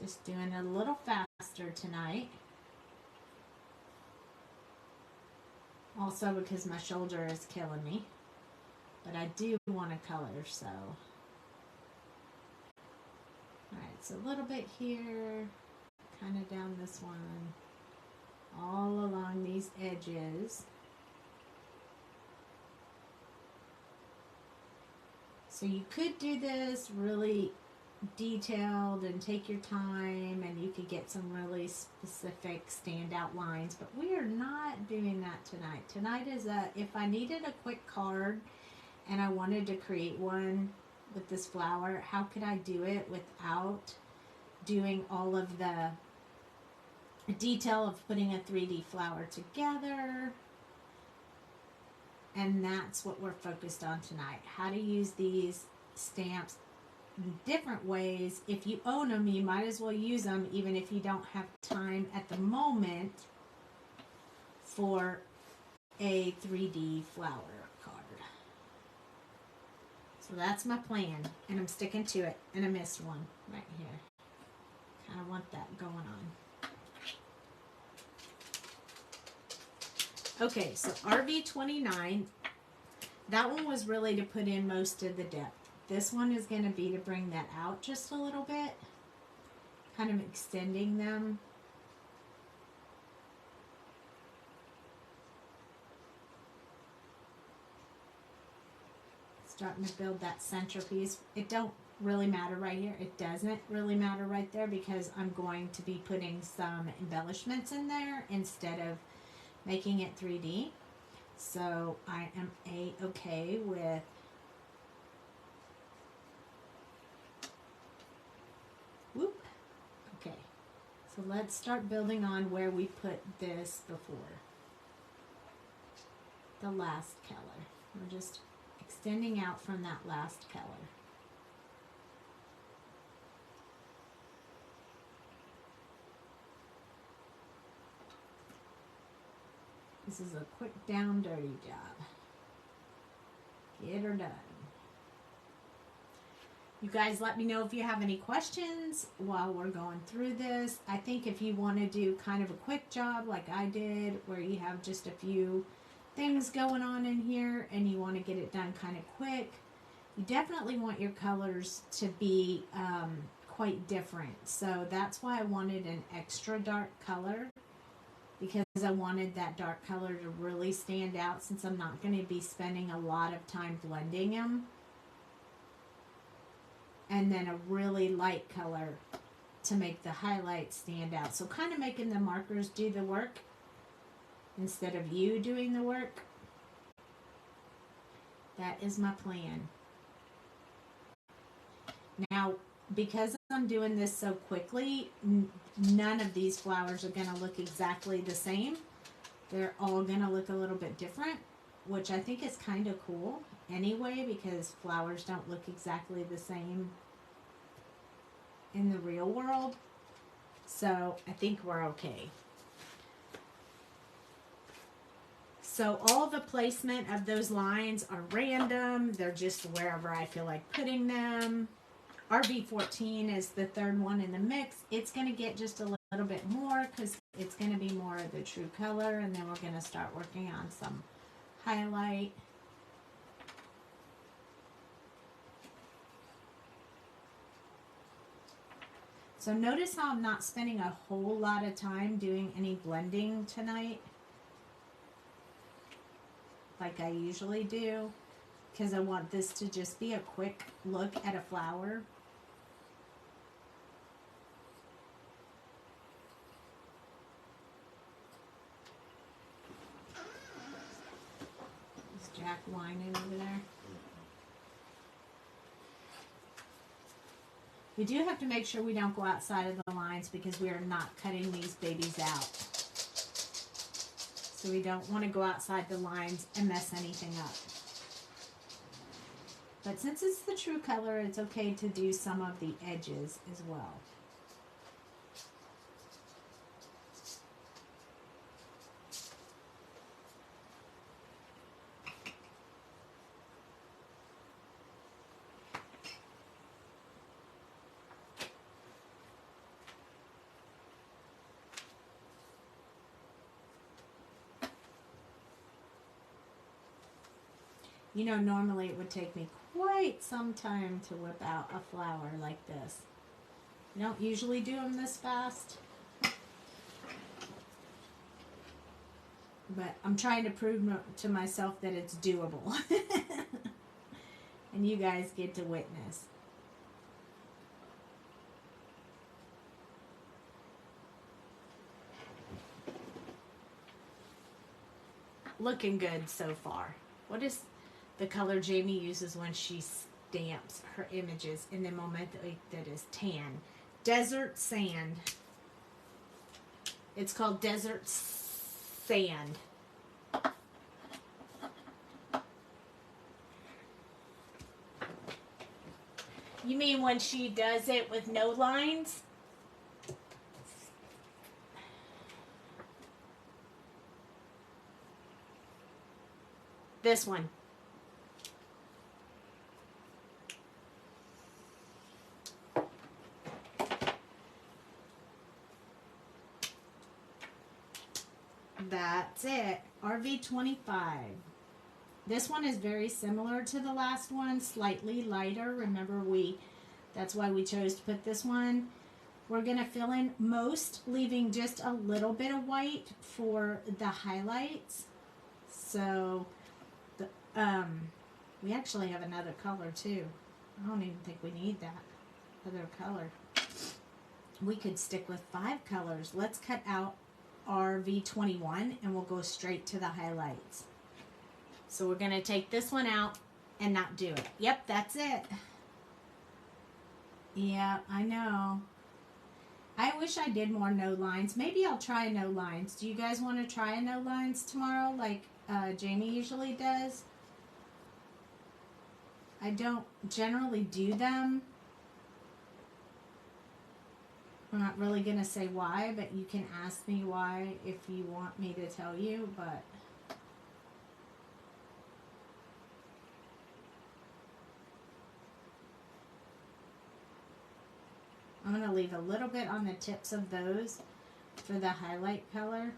Just doing it a little faster tonight. Also because my shoulder is killing me, but I do want to color, so. Alright, so a little bit here, kind of down this one, all along these edges. So you could do this really detailed and take your time, and you could get some really specific standout lines, but we are not doing that tonight. Tonight is if I needed a quick card and I wanted to create one with this flower, how could I do it without doing all of the detail of putting a 3D flower together? And that's what we're focused on tonight. How to use these stamps in different ways. If you own them, you might as well use them, even if you don't have time at the moment for a 3D flower card. So that's my plan, and I'm sticking to it. And I missed one right here. Kind of want that going on. Okay, so RV29, that one was really to put in most of the depth. This one is going to be to bring that out just a little bit, kind of extending them. Starting to build that centerpiece. It don't really matter right here. It doesn't really matter right there, because I'm going to be putting some embellishments in there instead of making it 3D. So I am okay with whoop. Okay, so let's start building on where we put this before. The last color. We're just extending out from that last color. This is a quick down dirty job. Get her done. You guys let me know if you have any questions while we're going through this. I think if you want to do kind of a quick job like I did, where you have just a few things going on in here and you want to get it done kind of quick, you definitely want your colors to be quite different. So that's why I wanted an extra dark color, because I wanted that dark color to really stand out, since I'm not going to be spending a lot of time blending them. And then a really light color to make the highlights stand out. So kind of making the markers do the work instead of you doing the work. That is my plan. Now, because I'm doing this so quickly, none of these flowers are going to look exactly the same. They're all going to look a little bit different. which I think is kind of cool anyway because flowers don't look exactly the same in the real world. So I think we're okay. So all the placement of those lines are random. They're just wherever I feel like putting them. RV14 is the third one in the mix. It's going to get just a little bit more because it's going to be more of the true color. And then we're going to start working on some highlight. So notice how I'm not spending a whole lot of time doing any blending tonight, like I usually do, because I want this to just be a quick look at a flower. Is Jack whining over there? We do have to make sure we don't go outside of the lines because we are not cutting these babies out. So we don't want to go outside the lines and mess anything up. But since it's the true color, it's okay to do some of the edges as well. You know, normally it would take me quite some time to whip out a flower like this. I don't usually do them this fast. But I'm trying to prove to myself that it's doable. And you guys get to witness. Looking good so far. What is the color Jamie uses when she stamps her images in the moment that is tan? Desert sand. It's called desert sand. You mean when she does it with no lines? This one. That's it. RV25. This one is very similar to the last one, slightly lighter. Remember, that's why we chose to put this one. We're going to fill in most, leaving just a little bit of white for the highlights. So, we actually have another color too. I don't even think we need that other color. We could stick with 5 colors. Let's cut out RV21 and we'll go straight to the highlights. So we're going to take this one out and not do it. Yep, that's it. Yeah, I know. I wish I did more no lines. Maybe I'll try no lines. Do you guys want to try no lines tomorrow like Jamie usually does? I don't generally do them. I'm not really going to say why, but you can ask me why if you want me to tell you, but I'm going to leave a little bit on the tips of those for the highlight color.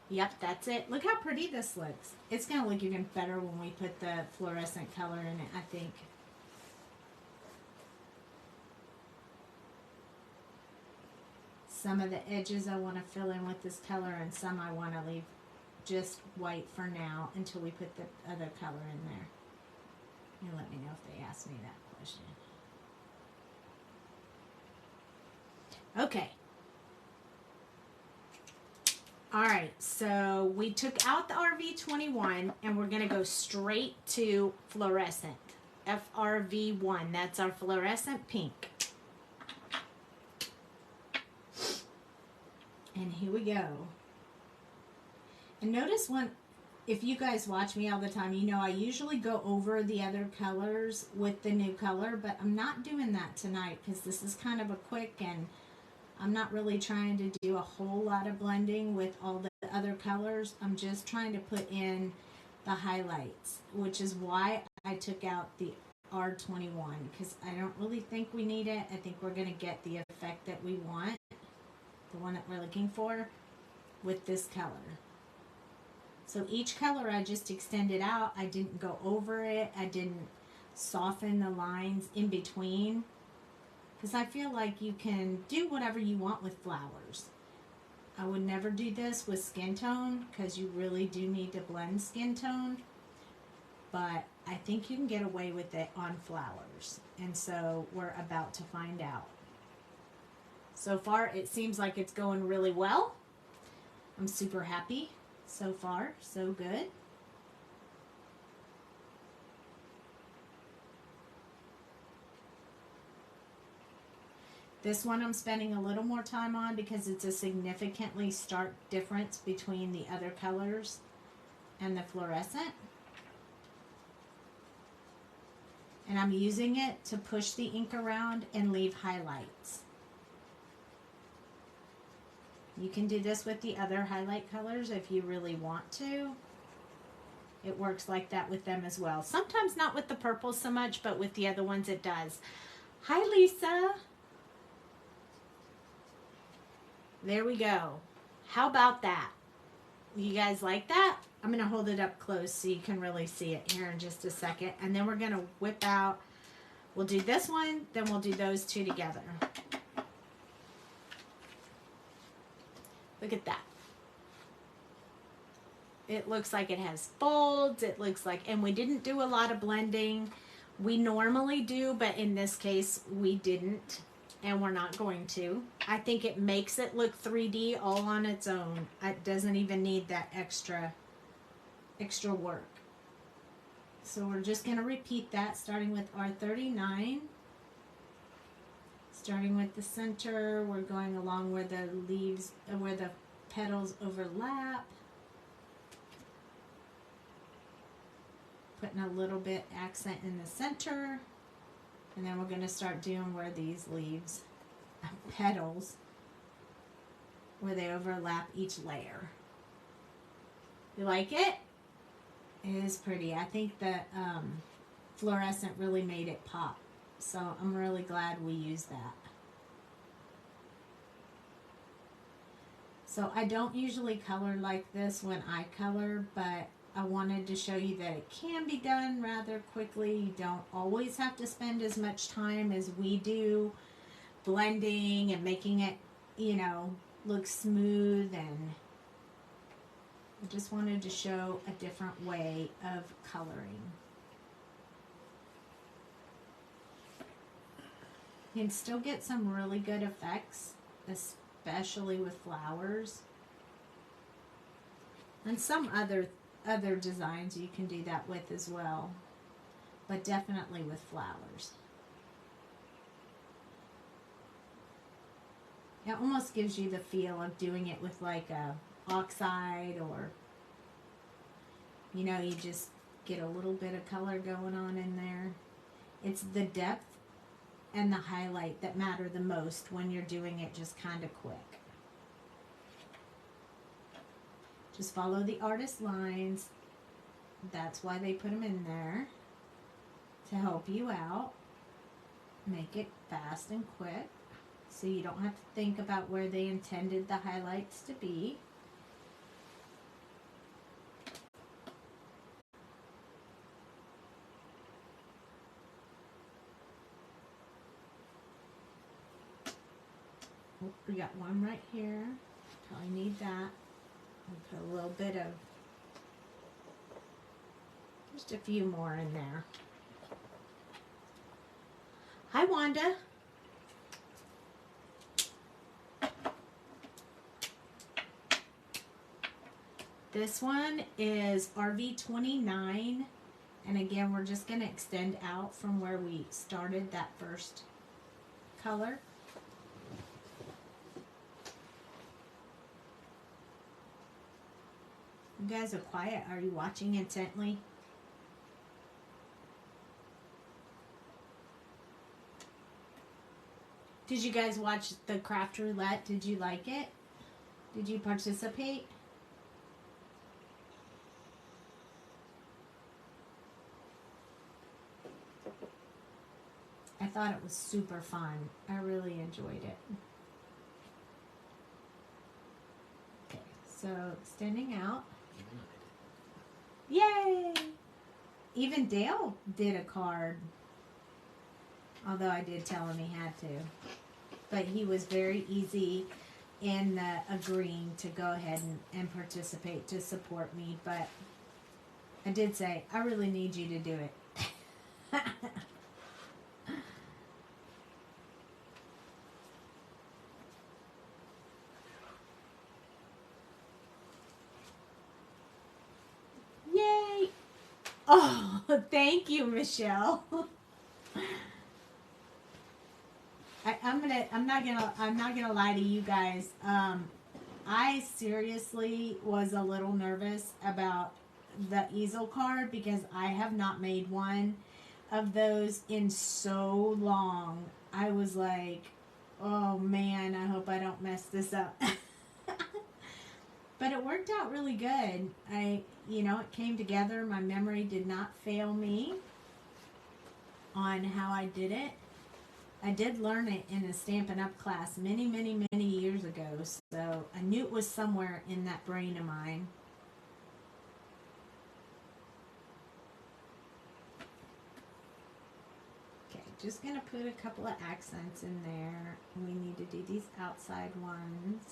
Yep, that's it. Look how pretty this looks. It's going to look even better when we put the fluorescent color in it, I think. Some of the edges I want to fill in with this color, and some I want to leave just white for now until we put the other color in there. And let me know if they ask me that question. Okay. All right, so we took out the RV21 and we're going to go straight to fluorescent. FRV1, that's our fluorescent pink. And here we go. And notice when, if you guys watch me all the time, you know I usually go over the other colors with the new color, but I'm not doing that tonight because this is kind of a quick, and I'm not really trying to do a whole lot of blending with all the other colors. I'm just trying to put in the highlights, which is why I took out the R21, because I don't really think we need it. I think we're going to get the effect that we want, the one that we're looking for, with this color. So each color I just extended out. I didn't go over it. I didn't soften the lines in between, because I feel like you can do whatever you want with flowers. I would never do this with skin tone because you really do need to blend skin tone, but I think you can get away with it on flowers, and so we're about to find out. So far it seems like it's going really well. I'm super happy. So far, so good. This one I'm spending a little more time on because it's a significantly stark difference between the other colors and the fluorescent. And I'm using it to push the ink around and leave highlights. You can do this with the other highlight colors if you really want to. It works like that with them as well. Sometimes not with the purple so much, but with the other ones it does. Hi, Lisa. There we go. How about that? You guys like that? I'm going to hold it up close so you can really see it here in just a second. And then we're going to whip out. We'll do this one, then we'll do those two together. Look at that. It looks like it has folds. It looks like, and we didn't do a lot of blending. We normally do, but in this case, we didn't, and we're not going to. I think it makes it look 3D all on its own. It doesn't even need that extra work. So we're just going to repeat that, starting with R39. Starting with the center, we're going along where the leaves, where the petals overlap. Putting a little bit accent in the center. And then we're going to start doing where these leaves, petals, where they overlap each layer. You like it? It is pretty. I think the fluorescent really made it pop. So I'm really glad we used that. So I don't usually color like this when I color, but I wanted to show you that it can be done rather quickly. You don't always have to spend as much time as we do blending and making it, you know, look smooth. And I just wanted to show a different way of coloring. You can still get some really good effects, especially with flowers. And some other designs you can do that with as well, but definitely with flowers. It almost gives you the feel of doing it with like a oxide, or, you know, you just get a little bit of color going on in there. It's the depth and the highlight that matter the most when you're doing it just kind of quick. Just follow the artist lines. That's why they put them in there, to help you out. Make it fast and quick so you don't have to think about where they intended the highlights to be. Oh, we got one right here. Probably need that. We'll put a little bit of, just a few more in there. Hi, Wanda. This one is RV29, and again, we're just going to extend out from where we started that first color. You guys are quiet. Are you watching intently? Did you guys watch the craft roulette? Did you like it? Did you participate? I thought it was super fun. I really enjoyed it. Okay, so extending out. Yay! Even Dale did a card. Although I did tell him he had to. But he was very easy in agreeing to go ahead and participate to support me. But I did say, I really need you to do it. Yay! Oh, thank you, Michelle. I'm not gonna lie to you guys. I seriously was a little nervous about the easel card because I have not made one of those in so long. I was like, oh man, I hope I don't mess this up. But it worked out really good. It came together. My memory did not fail me on how I did it. I did learn it in a Stampin' Up! Class many, many, many years ago, so I knew it was somewhere in that brain of mine. Okay, just going to put a couple of accents in there. We need to do these outside ones.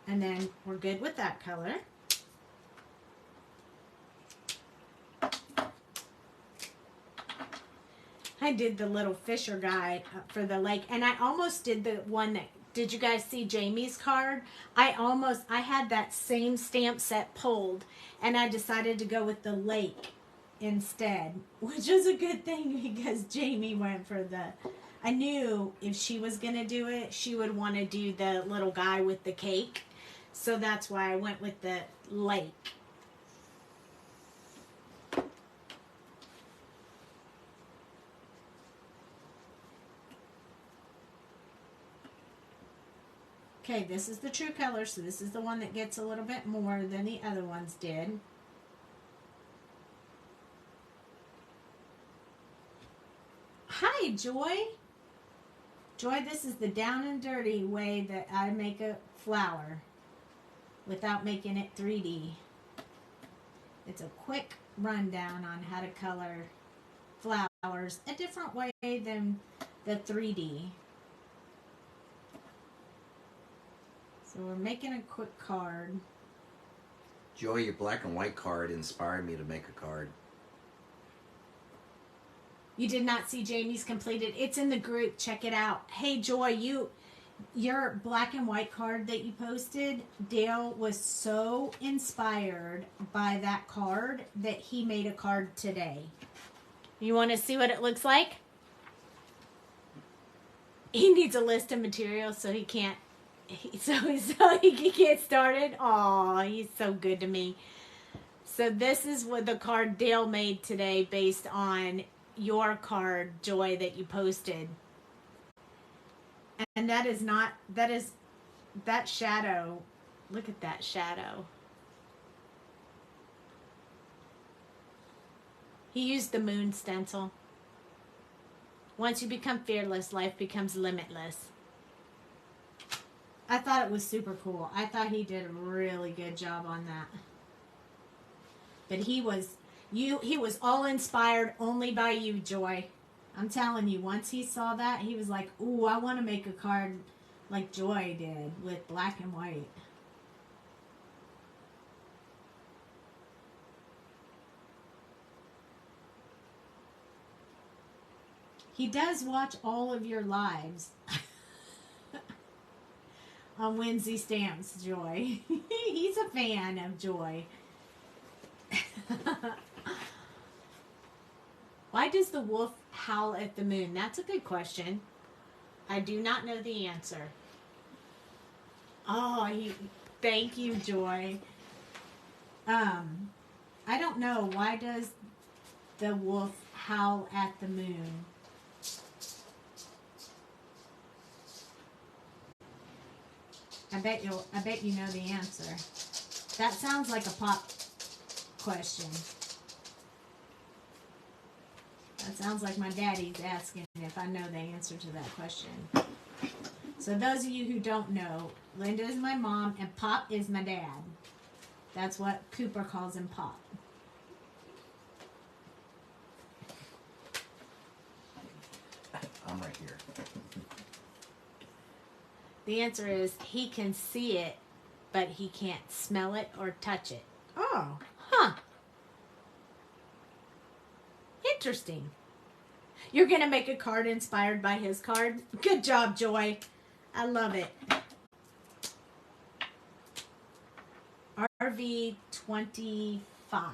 And then we're good with that color. I did the little Fisher guy for the lake, and I almost did the one that, did you guys see Jamie's card? I had that same stamp set pulled, and I decided to go with the lake instead, which is a good thing because Jamie went for I knew if she was going to do it, she would want to do the little guy with the cake, so that's why I went with the lake. Okay, this is the true color, so this is the one that gets a little bit more than the other ones did. Hi, Joy. Joy, this is the down and dirty way that I make a flower without making it 3D. It's a quick rundown on how to color flowers a different way than the 3D. So we're making a quick card. Joy, your black and white card inspired me to make a card. You did not see Jamie's completed. It's in the group. Check it out. Hey, Joy, your black and white card that you posted, Dale was so inspired by that card that he made a card today. You want to see what it looks like? He needs a list of materials so he can't. So he can get started. Aw, he's so good to me. So this is what the card Dale made today based on your card, Joy, that you posted. And that shadow. Look at that shadow. He used the moon stencil. Once you become fearless, life becomes limitless. I thought it was super cool. I thought he did a really good job on that. But he was all inspired only by you, Joy. I'm telling you, once he saw that, he was like, ooh, I want to make a card like Joy did with black and white. He does watch all of your lives. On Wednesday Stamps, Joy. He's a fan of Joy. Why does the wolf howl at the moon? That's a good question. I do not know the answer. Oh, thank you, Joy. I don't know. Why does the wolf howl at the moon? I bet you know the answer. That sounds like a pop question. That sounds like my daddy's asking if I know the answer to that question. So those of you who don't know, Linda is my mom and Pop is my dad. That's what Cooper calls him, Pop. I'm right here. The answer is he can see it, but he can't smell it or touch it. Oh. Huh. Interesting. You're going to make a card inspired by his card? Good job, Joy. I love it. RV 25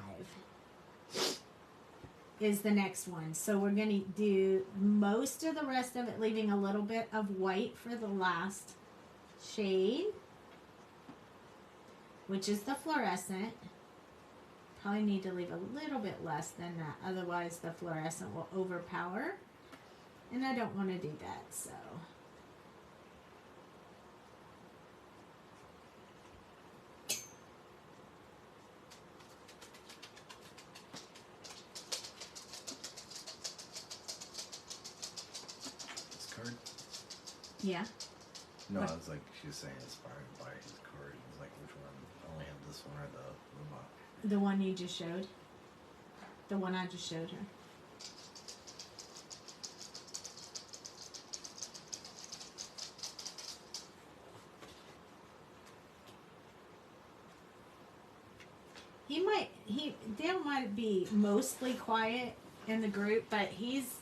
is the next one. So we're going to do most of the rest of it, leaving a little bit of white for the last shade, which is the fluorescent. Probably need to leave a little bit less than that, otherwise the fluorescent will overpower, and I don't want to do that. So This card? yeah. No, What? I was like, she was saying inspired by his card. I was like, which one? I only have this one or the robot. The one you just showed. The one I just showed her. Dale might be mostly quiet in the group, but he's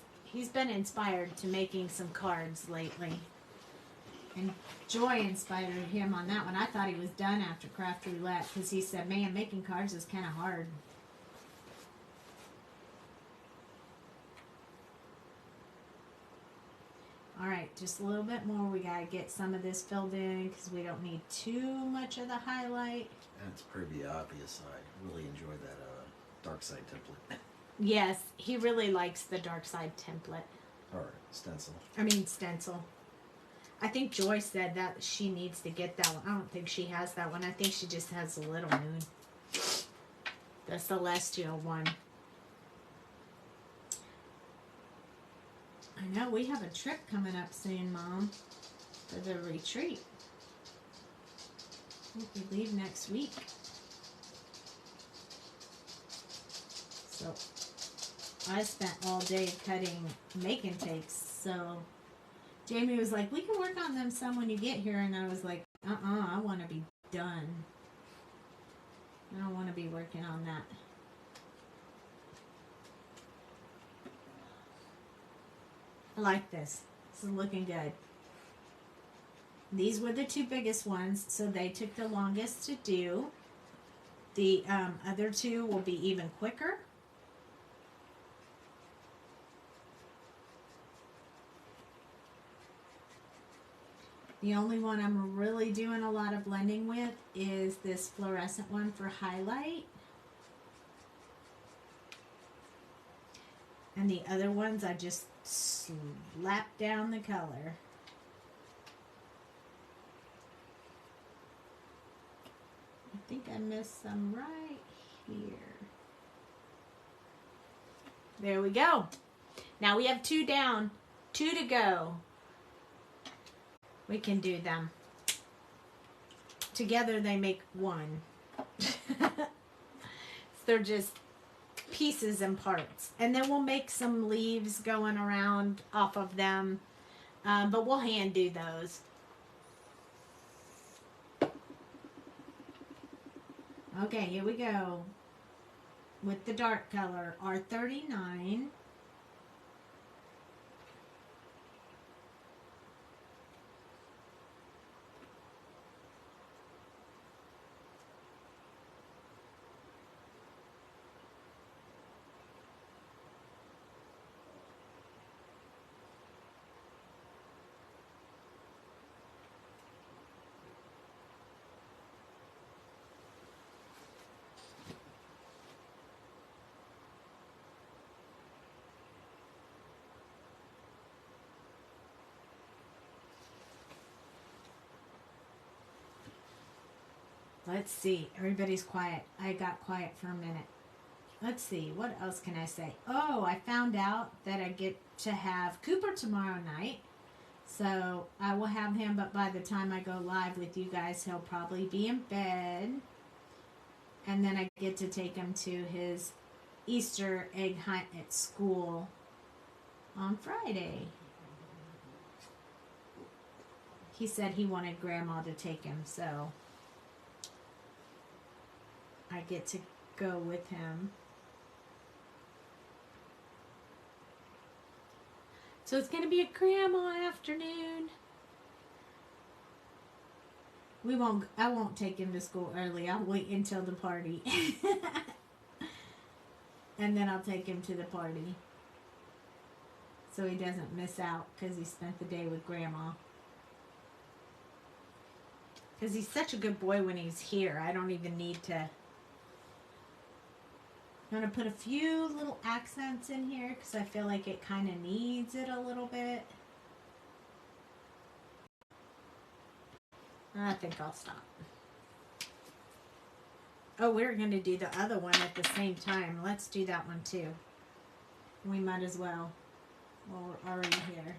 been inspired to making some cards lately. And Joy inspired him on that one. I thought he was done after Craft Roulette because he said, man, making cards is kind of hard. All right, just a little bit more. We got to get some of this filled in because we don't need too much of the highlight. And it's pretty obvious. I really enjoy that dark side template. Yes, he really likes the dark side template. Or stencil. I mean stencil. I think Joy said that she needs to get that one. I don't think she has that one. I think she just has the little moon. The celestial one. I know, we have a trip coming up soon, Mom, for the retreat. I think we leave next week. So, I spent all day making tapes, so Jamie was like, we can work on them some when you get here, and I was like, I want to be done. I don't want to be working on that. I like this. This is looking good. These were the two biggest ones, so they took the longest to do. The other two will be even quicker. The only one I'm really doing a lot of blending with is this fluorescent one for highlight. And the other ones I just slap down the color. I think I missed some right here. There we go. Now we have 2 down, 2 to go. We can do them. Together they make 1. They're just pieces and parts. And then we'll make some leaves going around off of them. But we'll hand do those. Okay, here we go. With the dark color, R39. Let's see. Everybody's quiet. I got quiet for a minute. Let's see. What else can I say? Oh, I found out that I get to have Cooper tomorrow night. So I will have him, but by the time I go live with you guys, he'll probably be in bed. And then I get to take him to his Easter egg hunt at school on Friday. He said he wanted Grandma to take him, so I get to go with him. So it's going to be a Grandma afternoon. I won't take him to school early. I'll wait until the party. And then I'll take him to the party. So he doesn't miss out because he spent the day with Grandma. Because he's such a good boy when he's here. I don't even need to. I'm going to put a few little accents in here because I feel like it kind of needs it a little bit. I think I'll stop. Oh, we're going to do the other one at the same time. Let's do that one too. We might as well. Well, we're already here.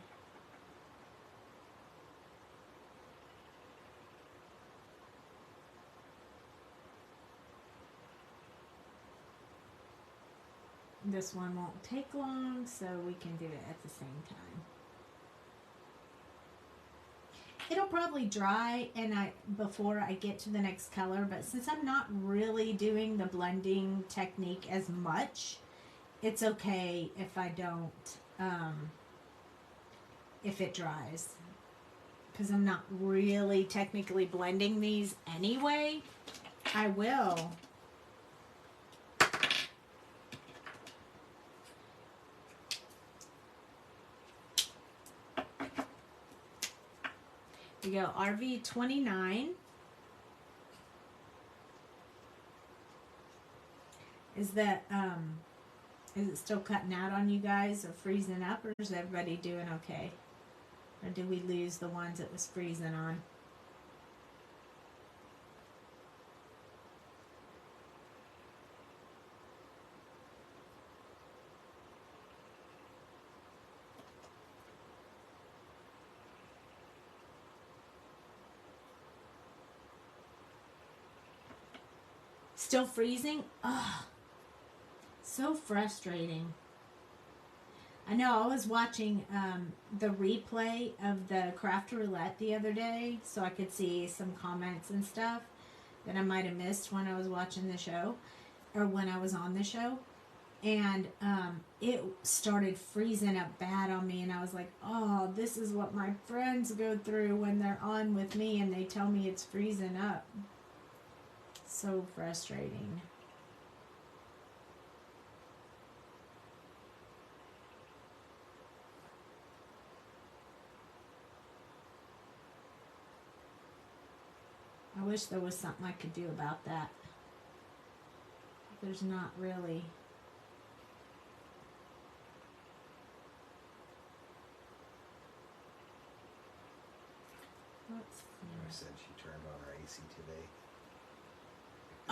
This one won't take long, so we can do it at the same time. It'll probably dry before I get to the next color, but since I'm not really doing the blending technique as much, it's okay if I don't, if it dries. Because I'm not really technically blending these anyway. I will. We go RV29. Is it still cutting out on you guys or freezing up, or is everybody doing okay? Or did we lose the ones it was freezing on? Still freezing? Ugh. So frustrating. I know, I was watching the replay of the Craft Roulette the other day so I could see some comments and stuff that I might have missed when I was watching the show or when I was on the show. And it started freezing up bad on me, and I was like, oh, this is what my friends go through when they're on with me and they tell me it's freezing up. So frustrating. I wish there was something I could do about that. There's not really. Let's see. Mary said she turned on her AC today.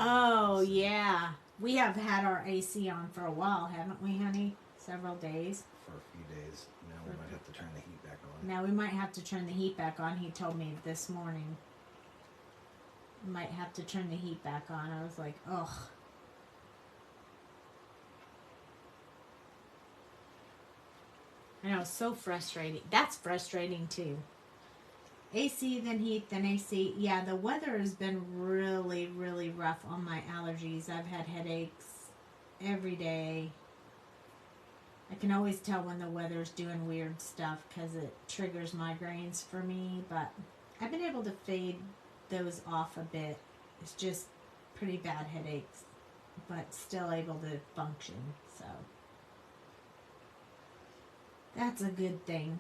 Oh, yeah. We have had our AC on for a while, haven't we, honey? Several days. For a few days. Now we might have to turn the heat back on. Now we might have to turn the heat back on. He told me this morning. We might have to turn the heat back on. I was like, ugh. I know, so frustrating. That's frustrating too. AC, then heat, then AC. Yeah, the weather has been really, really rough on my allergies. I've had headaches every day. I can always tell when the weather's doing weird stuff because it triggers migraines for me, but I've been able to fade those off a bit. It's just pretty bad headaches, but still able to function, so that's a good thing.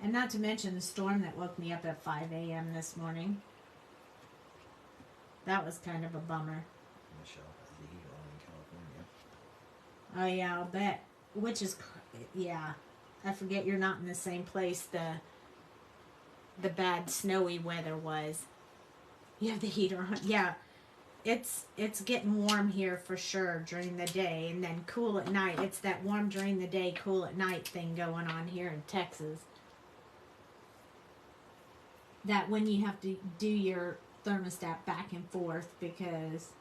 And not to mention the storm that woke me up at 5 a.m. this morning. That was kind of a bummer. Michelle has the heat on in California. Oh yeah, I'll bet. Which is, yeah. I forget you're not in the same place. the bad snowy weather was. You have the heater on. Yeah. It's getting warm here for sure during the day, and then cool at night. It's that warm during the day, cool at night thing going on here in Texas. That when you have to do your thermostat back and forth because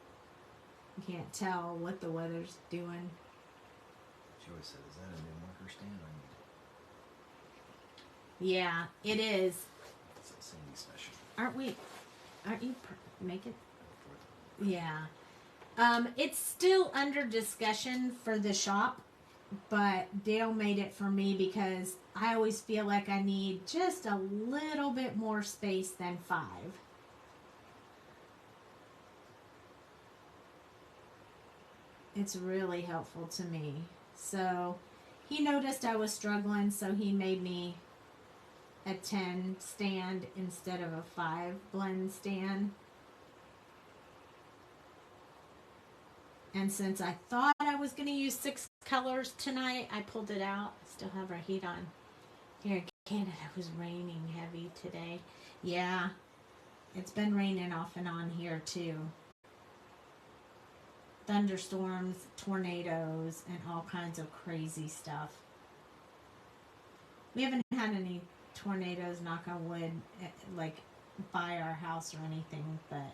you can't tell what the weather's doing. Joey said, "Is that a new marker stand?" Yeah, it is. It's a Sandy special. Aren't you making? Yeah. It's still under discussion for the shop, but Dale made it for me because I always feel like I need just a little bit more space than 5. It's really helpful to me. So he noticed I was struggling, so he made me a 10 stand instead of a 5 blend stand. And since I thought I was going to use 6 colors tonight, I pulled it out. Still have our heat on. Here in Canada, it was raining heavy today. Yeah, it's been raining off and on here too. Thunderstorms, tornadoes, and all kinds of crazy stuff. We haven't had any tornadoes, knock on wood, like by our house or anything, but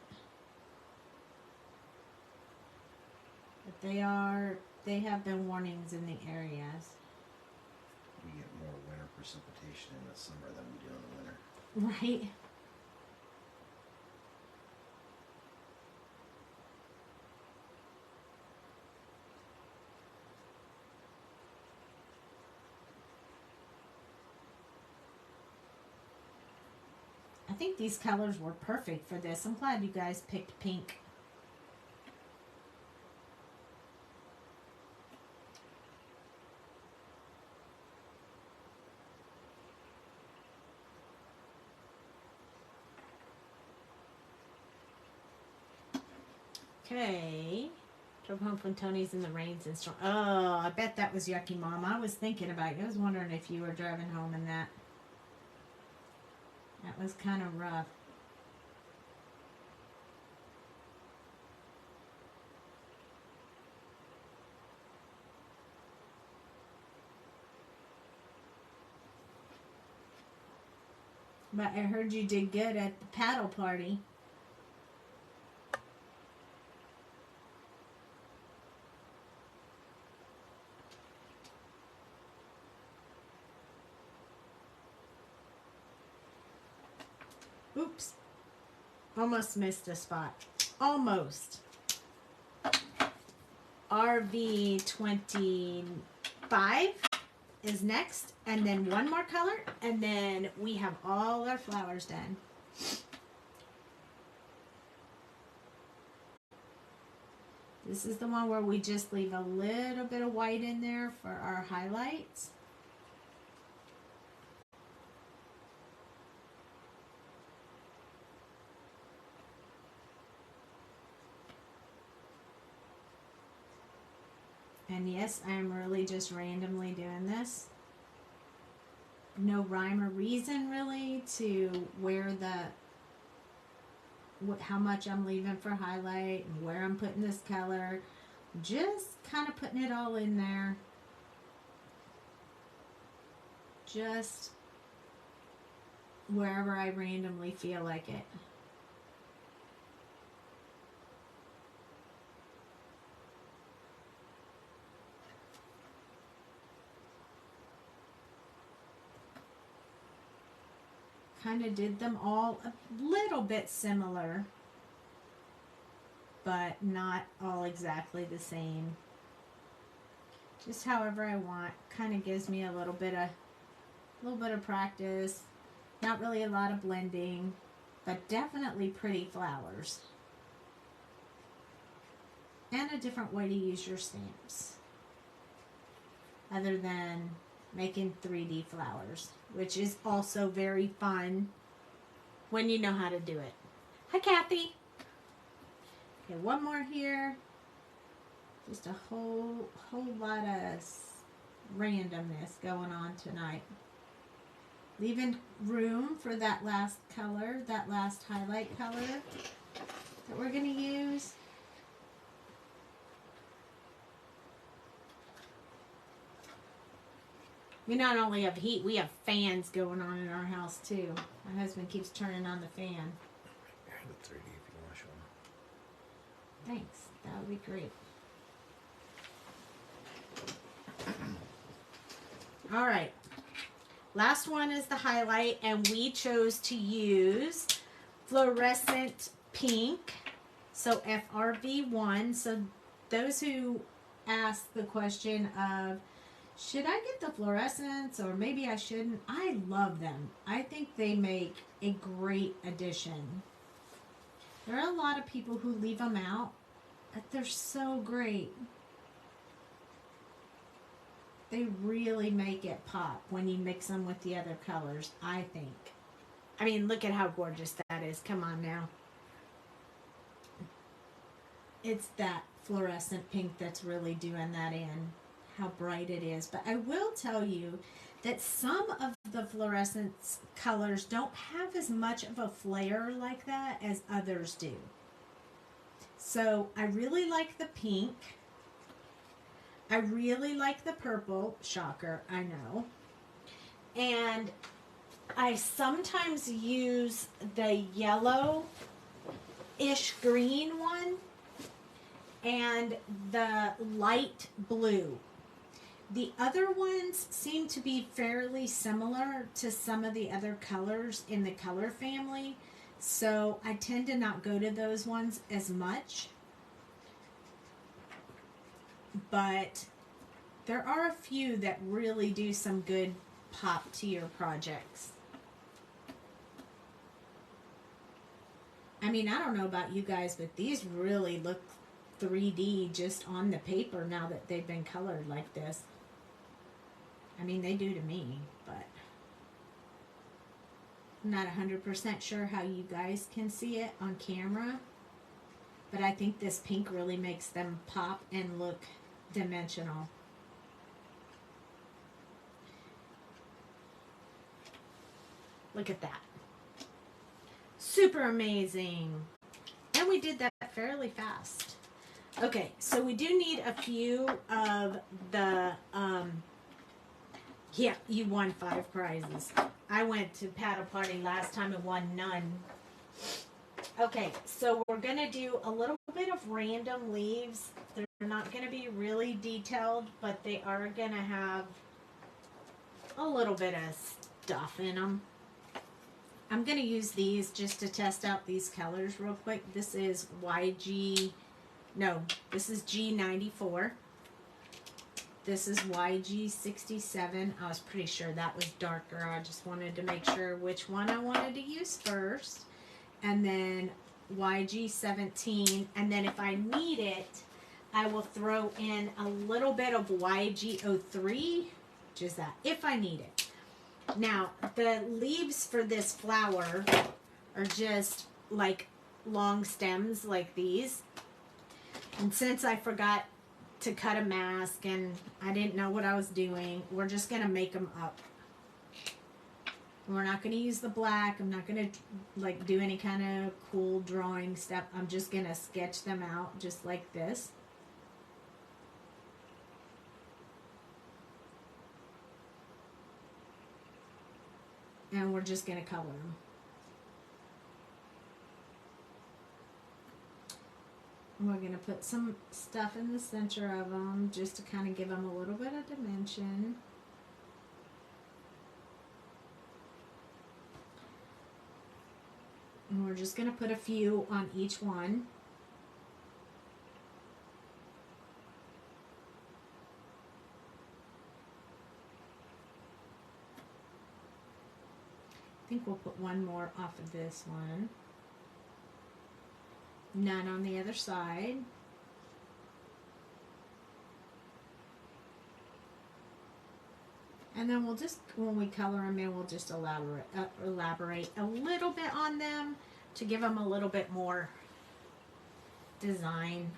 they have been warnings in the areas. We get more winter precipitation in the summer than we do in the winter. Right? I think these colors were perfect for this. I'm glad you guys picked pink. Okay. Drove home from Tony's in the rains and storm. Oh, I bet that was yucky, Mom. I was thinking about you. I was wondering if you were driving home in that. That was kind of rough. But I heard you did good at the paddle party. Oops. Almost missed a spot. Almost. RV25 is next, and then one more color, and then we have all our flowers done. This is the one where we just leave a little bit of white in there for our highlights. And yes, I am really just randomly doing this. No rhyme or reason really to where how much I'm leaving for highlight and where I'm putting this color. Just kind of putting it all in there. Just wherever I randomly feel like it. Kind of did them all a little bit similar, but not all exactly the same. Just however I want. Kind of gives me a little bit of practice. Not really a lot of blending, but definitely pretty flowers. And a different way to use your stamps. Other than making 3D flowers, which is also very fun when you know how to do it. Hi, Kathy. Okay, one more here. Just a whole lot of randomness going on tonight. Leaving room for that last color, that last highlight color that we're going to use. We not only have heat, we have fans going on in our house too. My husband keeps turning on the fan. I have a 3D if you want to show them. Thanks. That would be great. All right. Last one is the highlight, and we chose to use fluorescent pink. So FRV1. So those who ask the question of, should I get the fluorescents or maybe I shouldn't? I love them. I think they make a great addition. There are a lot of people who leave them out, but they're so great. They really make it pop when you mix them with the other colors, I think. I mean, look at how gorgeous that is. Come on now. It's that fluorescent pink that's really doing that in. How bright it is. But I will tell you that some of the fluorescence colors don't have as much of a flare like that as others do. So I really like the pink. I really like the purple. Shocker, I know. And I sometimes use the yellow-ish green one and the light blue. The other ones seem to be fairly similar to some of the other colors in the color family, so I tend to not go to those ones as much. But there are a few that really do some good pop to your projects. I mean, I don't know about you guys, but these really look 3D just on the paper now that they've been colored like this. I mean, they do to me, but I'm not 100% sure how you guys can see it on camera. But I think this pink really makes them pop and look dimensional. Look at that. Super amazing. And we did that fairly fast. Okay, so we do need a few of the, yeah, you won 5 prizes. I went to paddle party last time and won none. Okay, so we're going to do a little bit of random leaves. They're not going to be really detailed, but they are going to have a little bit of stuff in them. I'm going to use these just to test out these colors real quick. This is this is G94. This is YG67. I was pretty sure that was darker. I just wanted to make sure which one I wanted to use first. And then YG17. And then if I need it, I will throw in a little bit of YG03, which is that, if I need it. Now, the leaves for this flower are just like long stems like these. And since I forgot to cut a mask and I didn't know what I was doing, we're just going to make them up. We're not going to use the black. I'm not going to like do any kind of cool drawing stuff. I'm just going to sketch them out just like this. And we're just going to color them. And we're going to put some stuff in the center of them just to kind of give them a little bit of dimension. And we're just going to put a few on each one. I think we'll put one more off of this one. None on the other side. And then we'll just, when we color them in, we'll just elaborate a little bit on them to give them a little bit more design.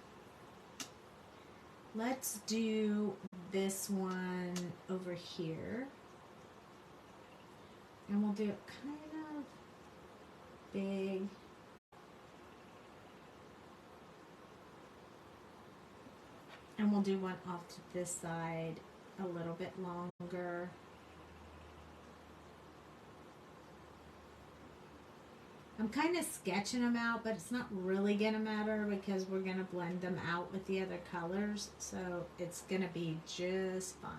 Let's do this one over here. And we'll do it kind of big. And we'll do one off to this side a little bit longer. I'm kind of sketching them out, but it's not really going to matter because we're going to blend them out with the other colors. So it's going to be just fine.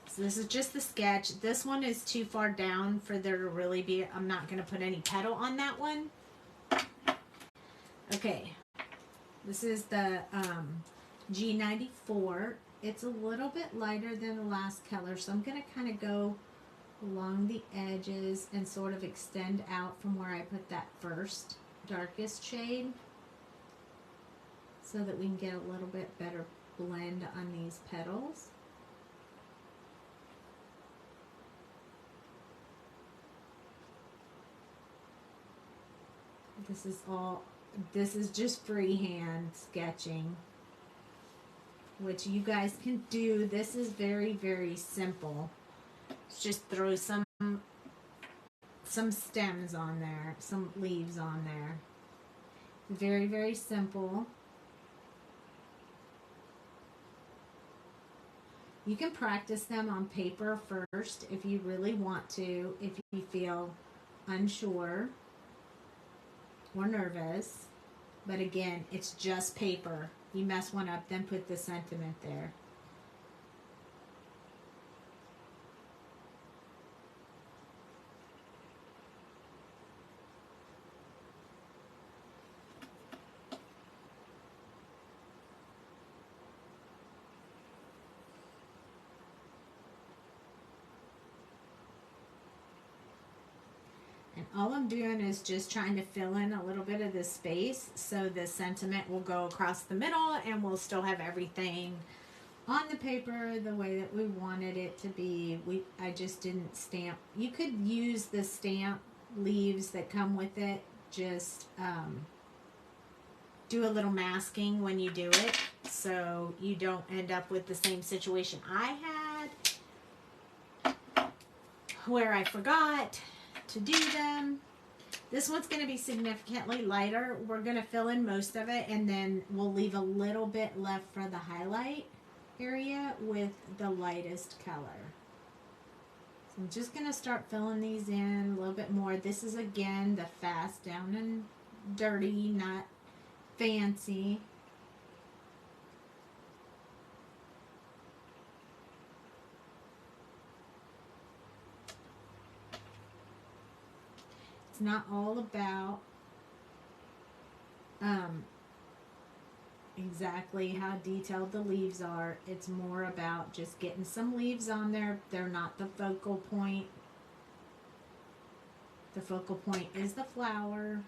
So this is just the sketch. This one is too far down for there to really be, I'm not going to put any petal on that one. Okay. This is the G94. It's a little bit lighter than the last color, so I'm going to kind of go along the edges and sort of extend out from where I put that first darkest shade so that we can get a little bit better blend on these petals. This is just freehand sketching, which you guys can do. This is very, very simple. Just throw some stems on there, some leaves on there. Very, very simple. You can practice them on paper first if you really want to, if you feel unsure or nervous. But again, it's just paper. You mess one up, then put the sentiment there. And all I'm doing is just trying to fill in a little bit of the space so the sentiment will go across the middle and we'll still have everything on the paper the way that we wanted it to be. I just didn't stamp. You could use the stamp leaves that come with it. Just do a little masking when you do it so you don't end up with the same situation I had where I forgot to do them. This one's going to be significantly lighter. We're going to fill in most of it and then we'll leave a little bit left for the highlight area with the lightest color. So I'm just going to start filling these in a little bit more. This is again the fast down and dirty, not fancy. It's not all about exactly how detailed the leaves are. It's more about just getting some leaves on there. They're not the focal point. The focal point is the flower.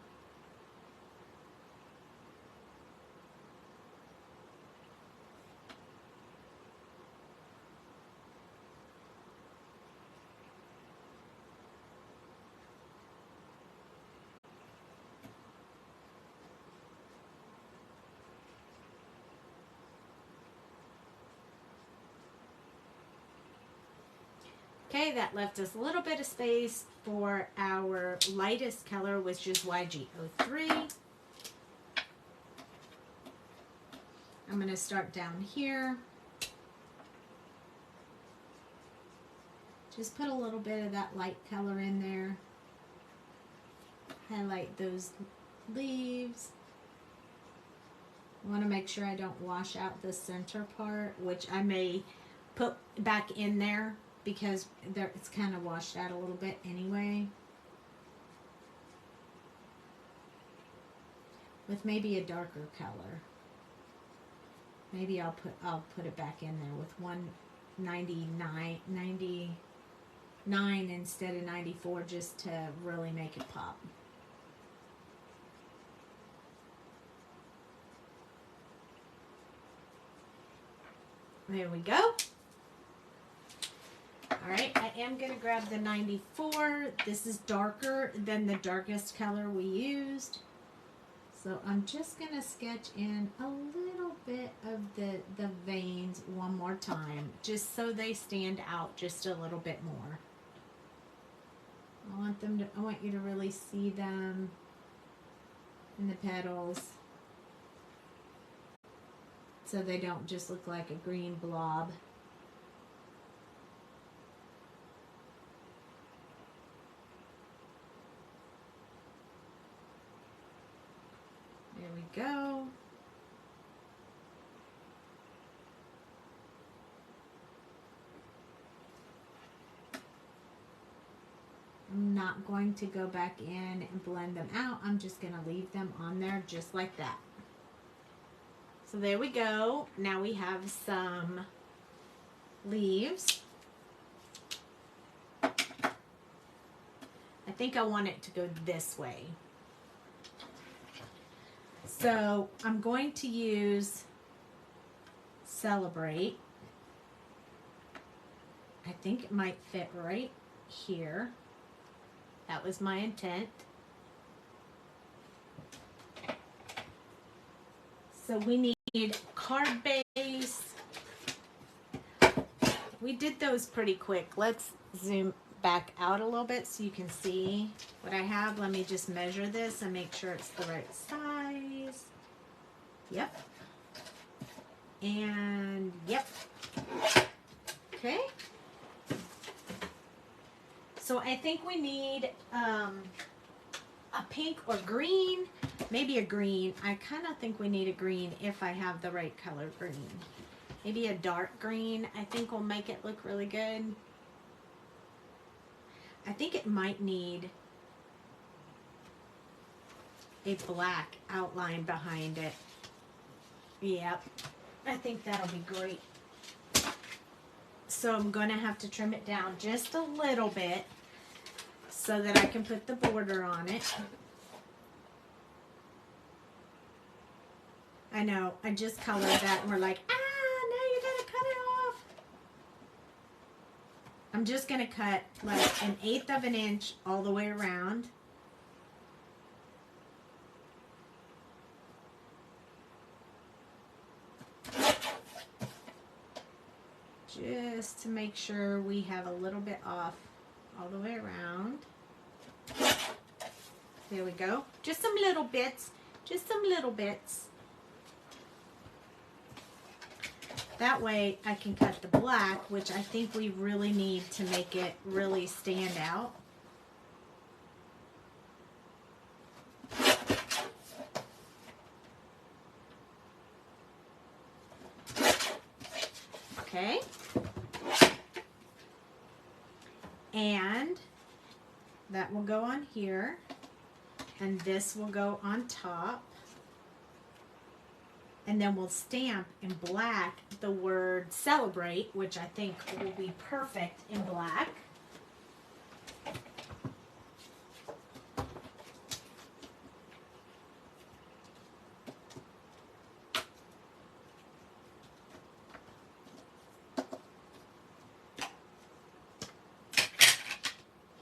Okay, that left us a little bit of space for our lightest color, which is YG03. I'm going to start down here. Just put a little bit of that light color in there. Highlight those leaves. I want to make sure I don't wash out the center part, which I may put back in there because it's kind of washed out a little bit anyway. With maybe a darker color. Maybe I'll put it back in there with 99 instead of 94 just to really make it pop. There we go. Alright, I am going to grab the 94. This is darker than the darkest color we used. So I'm just going to sketch in a little bit of the veins one more time, just so they stand out just a little bit more. I want you to really see them in the petals, so they don't just look like a green blob. There we go. I'm not going to go back in and blend them out. I'm just going to leave them on there just like that. So there we go. Now we have some leaves. I think I want it to go this way. So I'm going to use Celebrate. I think it might fit right here. That was my intent. So we need card base. We did those pretty quick. Let's zoom back out a little bit so you can see what I have. Let me just measure this and make sure it's the right size. Yep. And yep. Okay. So I think we need a pink or green, maybe a green. I kind of think we need a green if I have the right color green. Maybe a dark green I think will make it look really good. I think it might need a black outline behind it. Yep, I think that'll be great. So I'm going to have to trim it down just a little bit so that I can put the border on it. I know, I just colored that and we're like, now you gotta cut it off. I'm just gonna cut like 1/8 of an inch all the way around. Just to make sure we have a little bit off all the way around. There we go. Just some little bits. Just some little bits. That way I can cut the black, which I think we really need to make it really stand out. Okay. And that will go on here. And this will go on top. And then we'll stamp in black the word Celebrate, which I think will be perfect in black.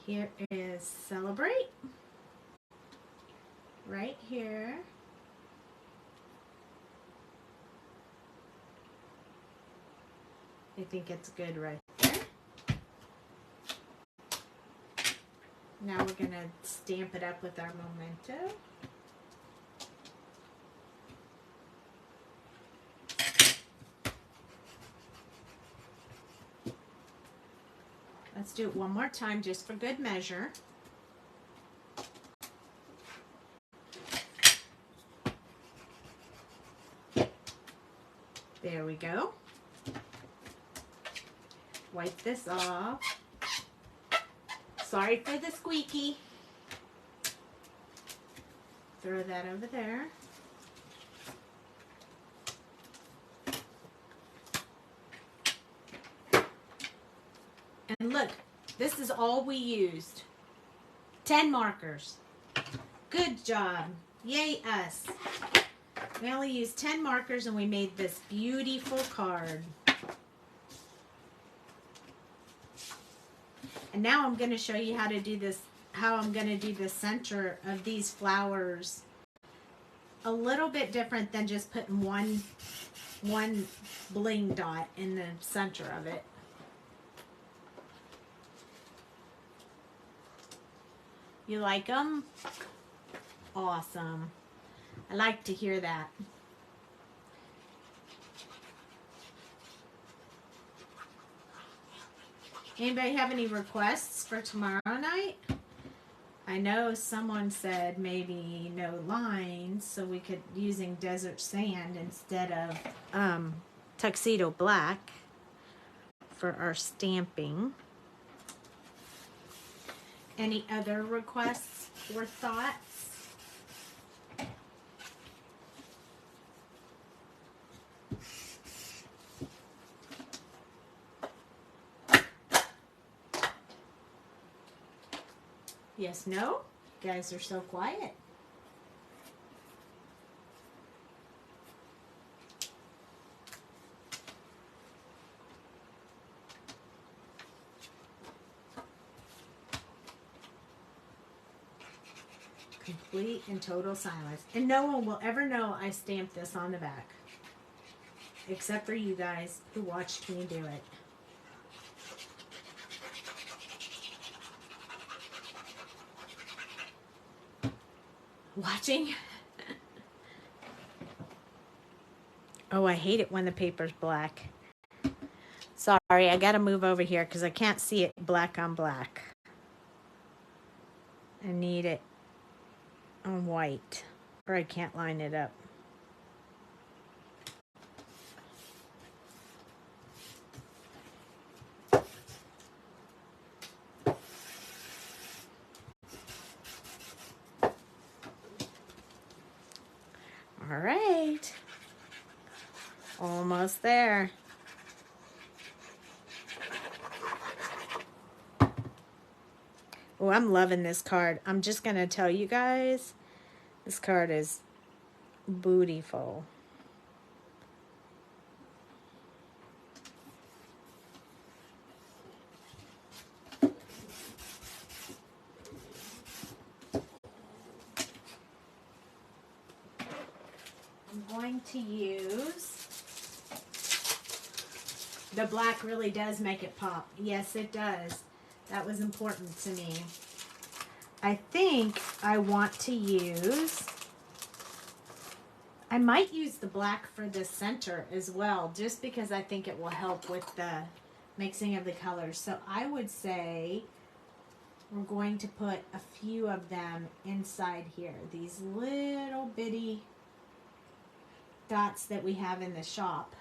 Here is Celebrate. Right here. I think it's good right there. Now we're going to stamp it up with our Memento. Let's do it one more time just for good measure. There we go. Wipe this off. Sorry for the squeaky. Throw that over there. And look, this is all we used. 10 markers. Good job. Yay us. We only used 10 markers and we made this beautiful card. And now I'm going to show you how to do this, how I'm going to do the center of these flowers. A little bit different than just putting one bling dot in the center of it. You like them? Awesome. I like to hear that. Anybody have any requests for tomorrow night? I know someone said maybe no lines, so we could using desert sand instead of tuxedo black for our stamping. Any other requests or thoughts? Yes, no? You guys are so quiet. Complete and total silence. And no one will ever know I stamped this on the back. Except for you guys who watched me do it. Watching? Oh, I hate it when the paper's black. Sorry, I gotta move over here because I can't see it black on black. I need it on white or I can't line it up. All right. Almost there. Oh, I'm loving this card. I'm just going to tell you guys, this card is beautiful. I'm going to use, the black really does make it pop. Yes, it does. That was important to me. I think I want to use, I might use the black for the center as well, just because I think it will help with the mixing of the colors. So I would say we're going to put a few of them inside here. These little bitty dots that we have in the shop.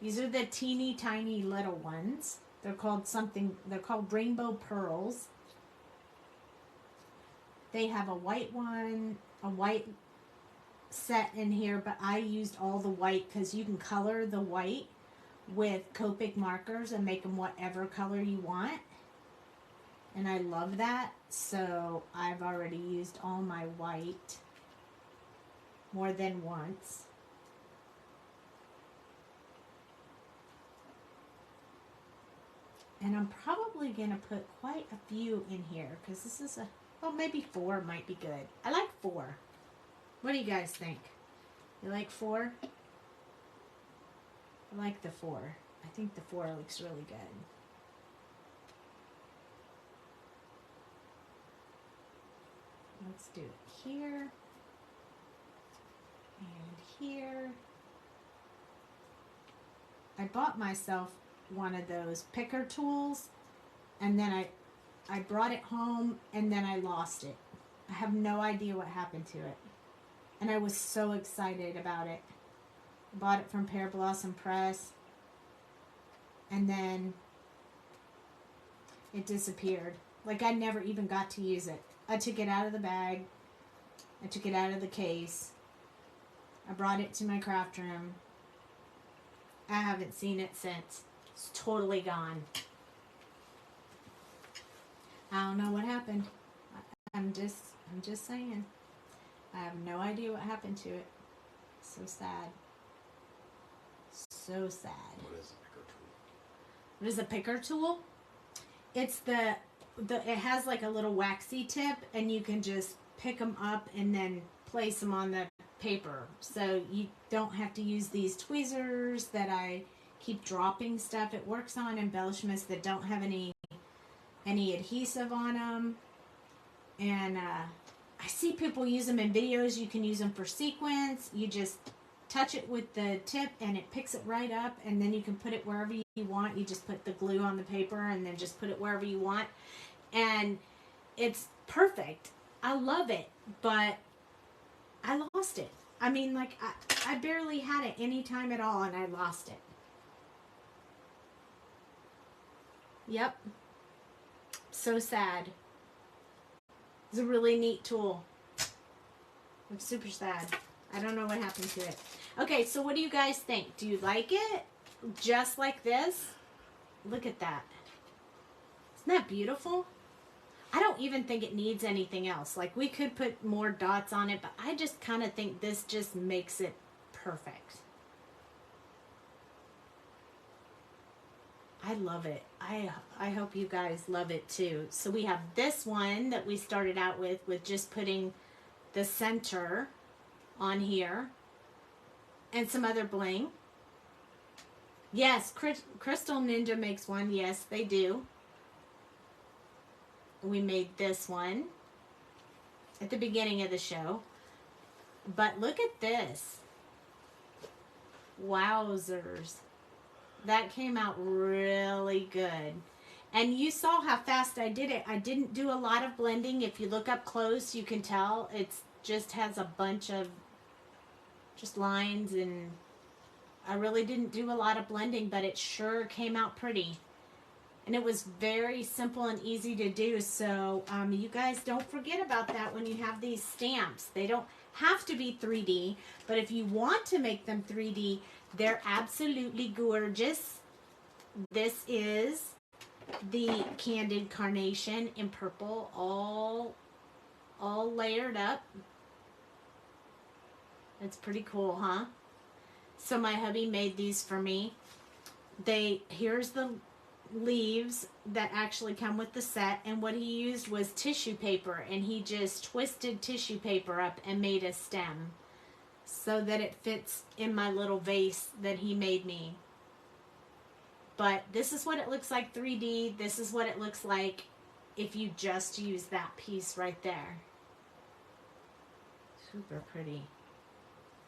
These are the teeny tiny little ones. They're called something, they're called rainbow pearls. They have a white one, a white set in here, but I used all the white because you can color the white with Copic markers and make them whatever color you want. And I love that. So I've already used all my white more than once. And I'm probably going to put quite a few in here because this is a, well, maybe 4 might be good. I like 4. What do you guys think? You like 4? I like the 4. I think the 4 looks really good. Let's do it here and here. I bought myself one of those picker tools and then I brought it home and then I lost it. I have no idea what happened to it. And I was so excited about it. I bought it from Pear Blossom Press and then it disappeared. Like I never even got to use it. I took it out of the bag. I took it out of the case. I brought it to my craft room. I haven't seen it since. It's totally gone. I don't know what happened. I'm just saying. I have no idea what happened to it. So sad. So sad. What is a picker tool? What is a picker tool? It's it has like a little waxy tip and you can just pick them up and then place them on the paper. So you don't have to use these tweezers that I keep dropping stuff. It works on embellishments that don't have any adhesive on them. And I see people use them in videos. You can use them for sequins. You just touch it with the tip and it picks it right up, and then you can put it wherever you want. You just put the glue on the paper and then just put it wherever you want. And it's perfect. I love it, but I lost it. I mean, like, I barely had it any time at all, and I lost it. Yep. So sad. It's a really neat tool. I'm super sad. I don't know what happened to it. Okay, so what do you guys think? Do you like it? Just like this? Look at that. Isn't that beautiful? I don't even think it needs anything else. Like, we could put more dots on it, but I just kind of think this just makes it perfect. I love it. I hope you guys love it too. So we have this one that we started out with just putting the center on here and some other bling. Yes, Crystal Ninja makes one. Yes, they do. We made this one at the beginning of the show. But look at this. Wowzers. That came out really good. And you saw how fast I did it. I didn't do a lot of blending. If you look up close, you can tell it just has a bunch of just lines, and I really didn't do a lot of blending, but it sure came out pretty. And it was very simple and easy to do. So you guys don't forget about that when you have these stamps. They don't have to be 3D, but if you want to make them 3D, they're absolutely gorgeous. This is the Candid Carnation in purple, all layered up. It's pretty cool, huh? So my hubby made these for me. Here's the leaves that actually come with the set, and what he used was tissue paper, and he just twisted tissue paper up and made a stem so that it fits in my little vase that he made me. But this is what it looks like 3D. This is what it looks like if you just use that piece right there. Super pretty.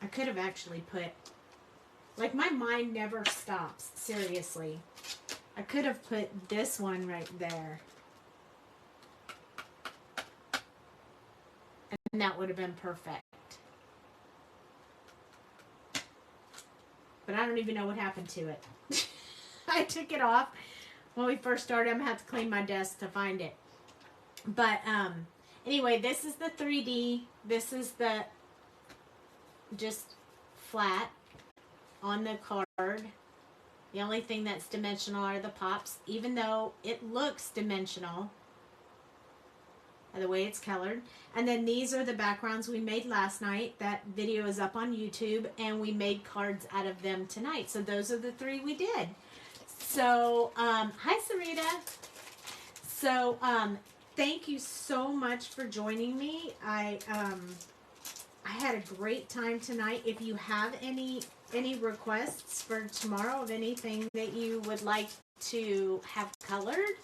I could have actually put, like, my mind never stops, seriously. I could have put this one right there. And that would have been perfect. But I don't even know what happened to it. I took it off when we first started. I'm going to have to clean my desk to find it. But anyway, this is the 3D. This is the just flat on the card. The only thing that's dimensional are the pops, even though it looks dimensional by the way it's colored. And then these are the backgrounds we made last night. That video is up on YouTube, and we made cards out of them tonight. So those are the three we did. So, hi Sarita. So, thank you so much for joining me. I had a great time tonight. If you have any requests for tomorrow of anything that you would like to have colored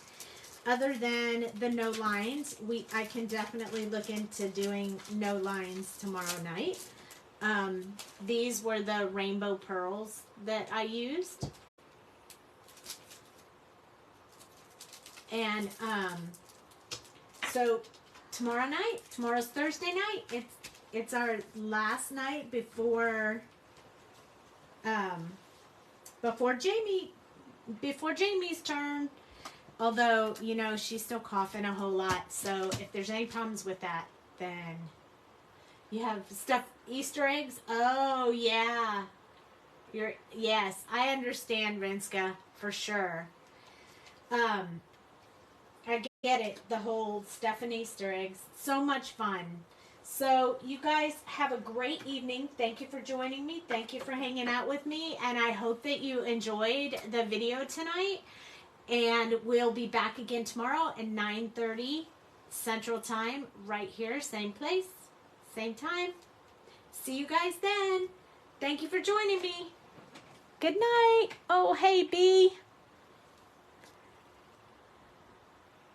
other than the no lines, I can definitely look into doing no lines tomorrow night. These were the rainbow pearls that I used. And so tomorrow's Thursday night. It's our last night before Jamie's turn. Although, you know, she's still coughing a whole lot. So if there's any problems with that, then you have Easter eggs. Oh yeah. Yes, I understand, Rinska, for sure. I get it, the whole stuff and Easter eggs. So much fun. So you guys have a great evening. Thank you for joining me. Thank you for hanging out with me. And I hope that you enjoyed the video tonight. And we'll be back again tomorrow at 9:30 Central Time, right here, same place, same time. See you guys then. Thank you for joining me. Good night. Oh, hey, Bee.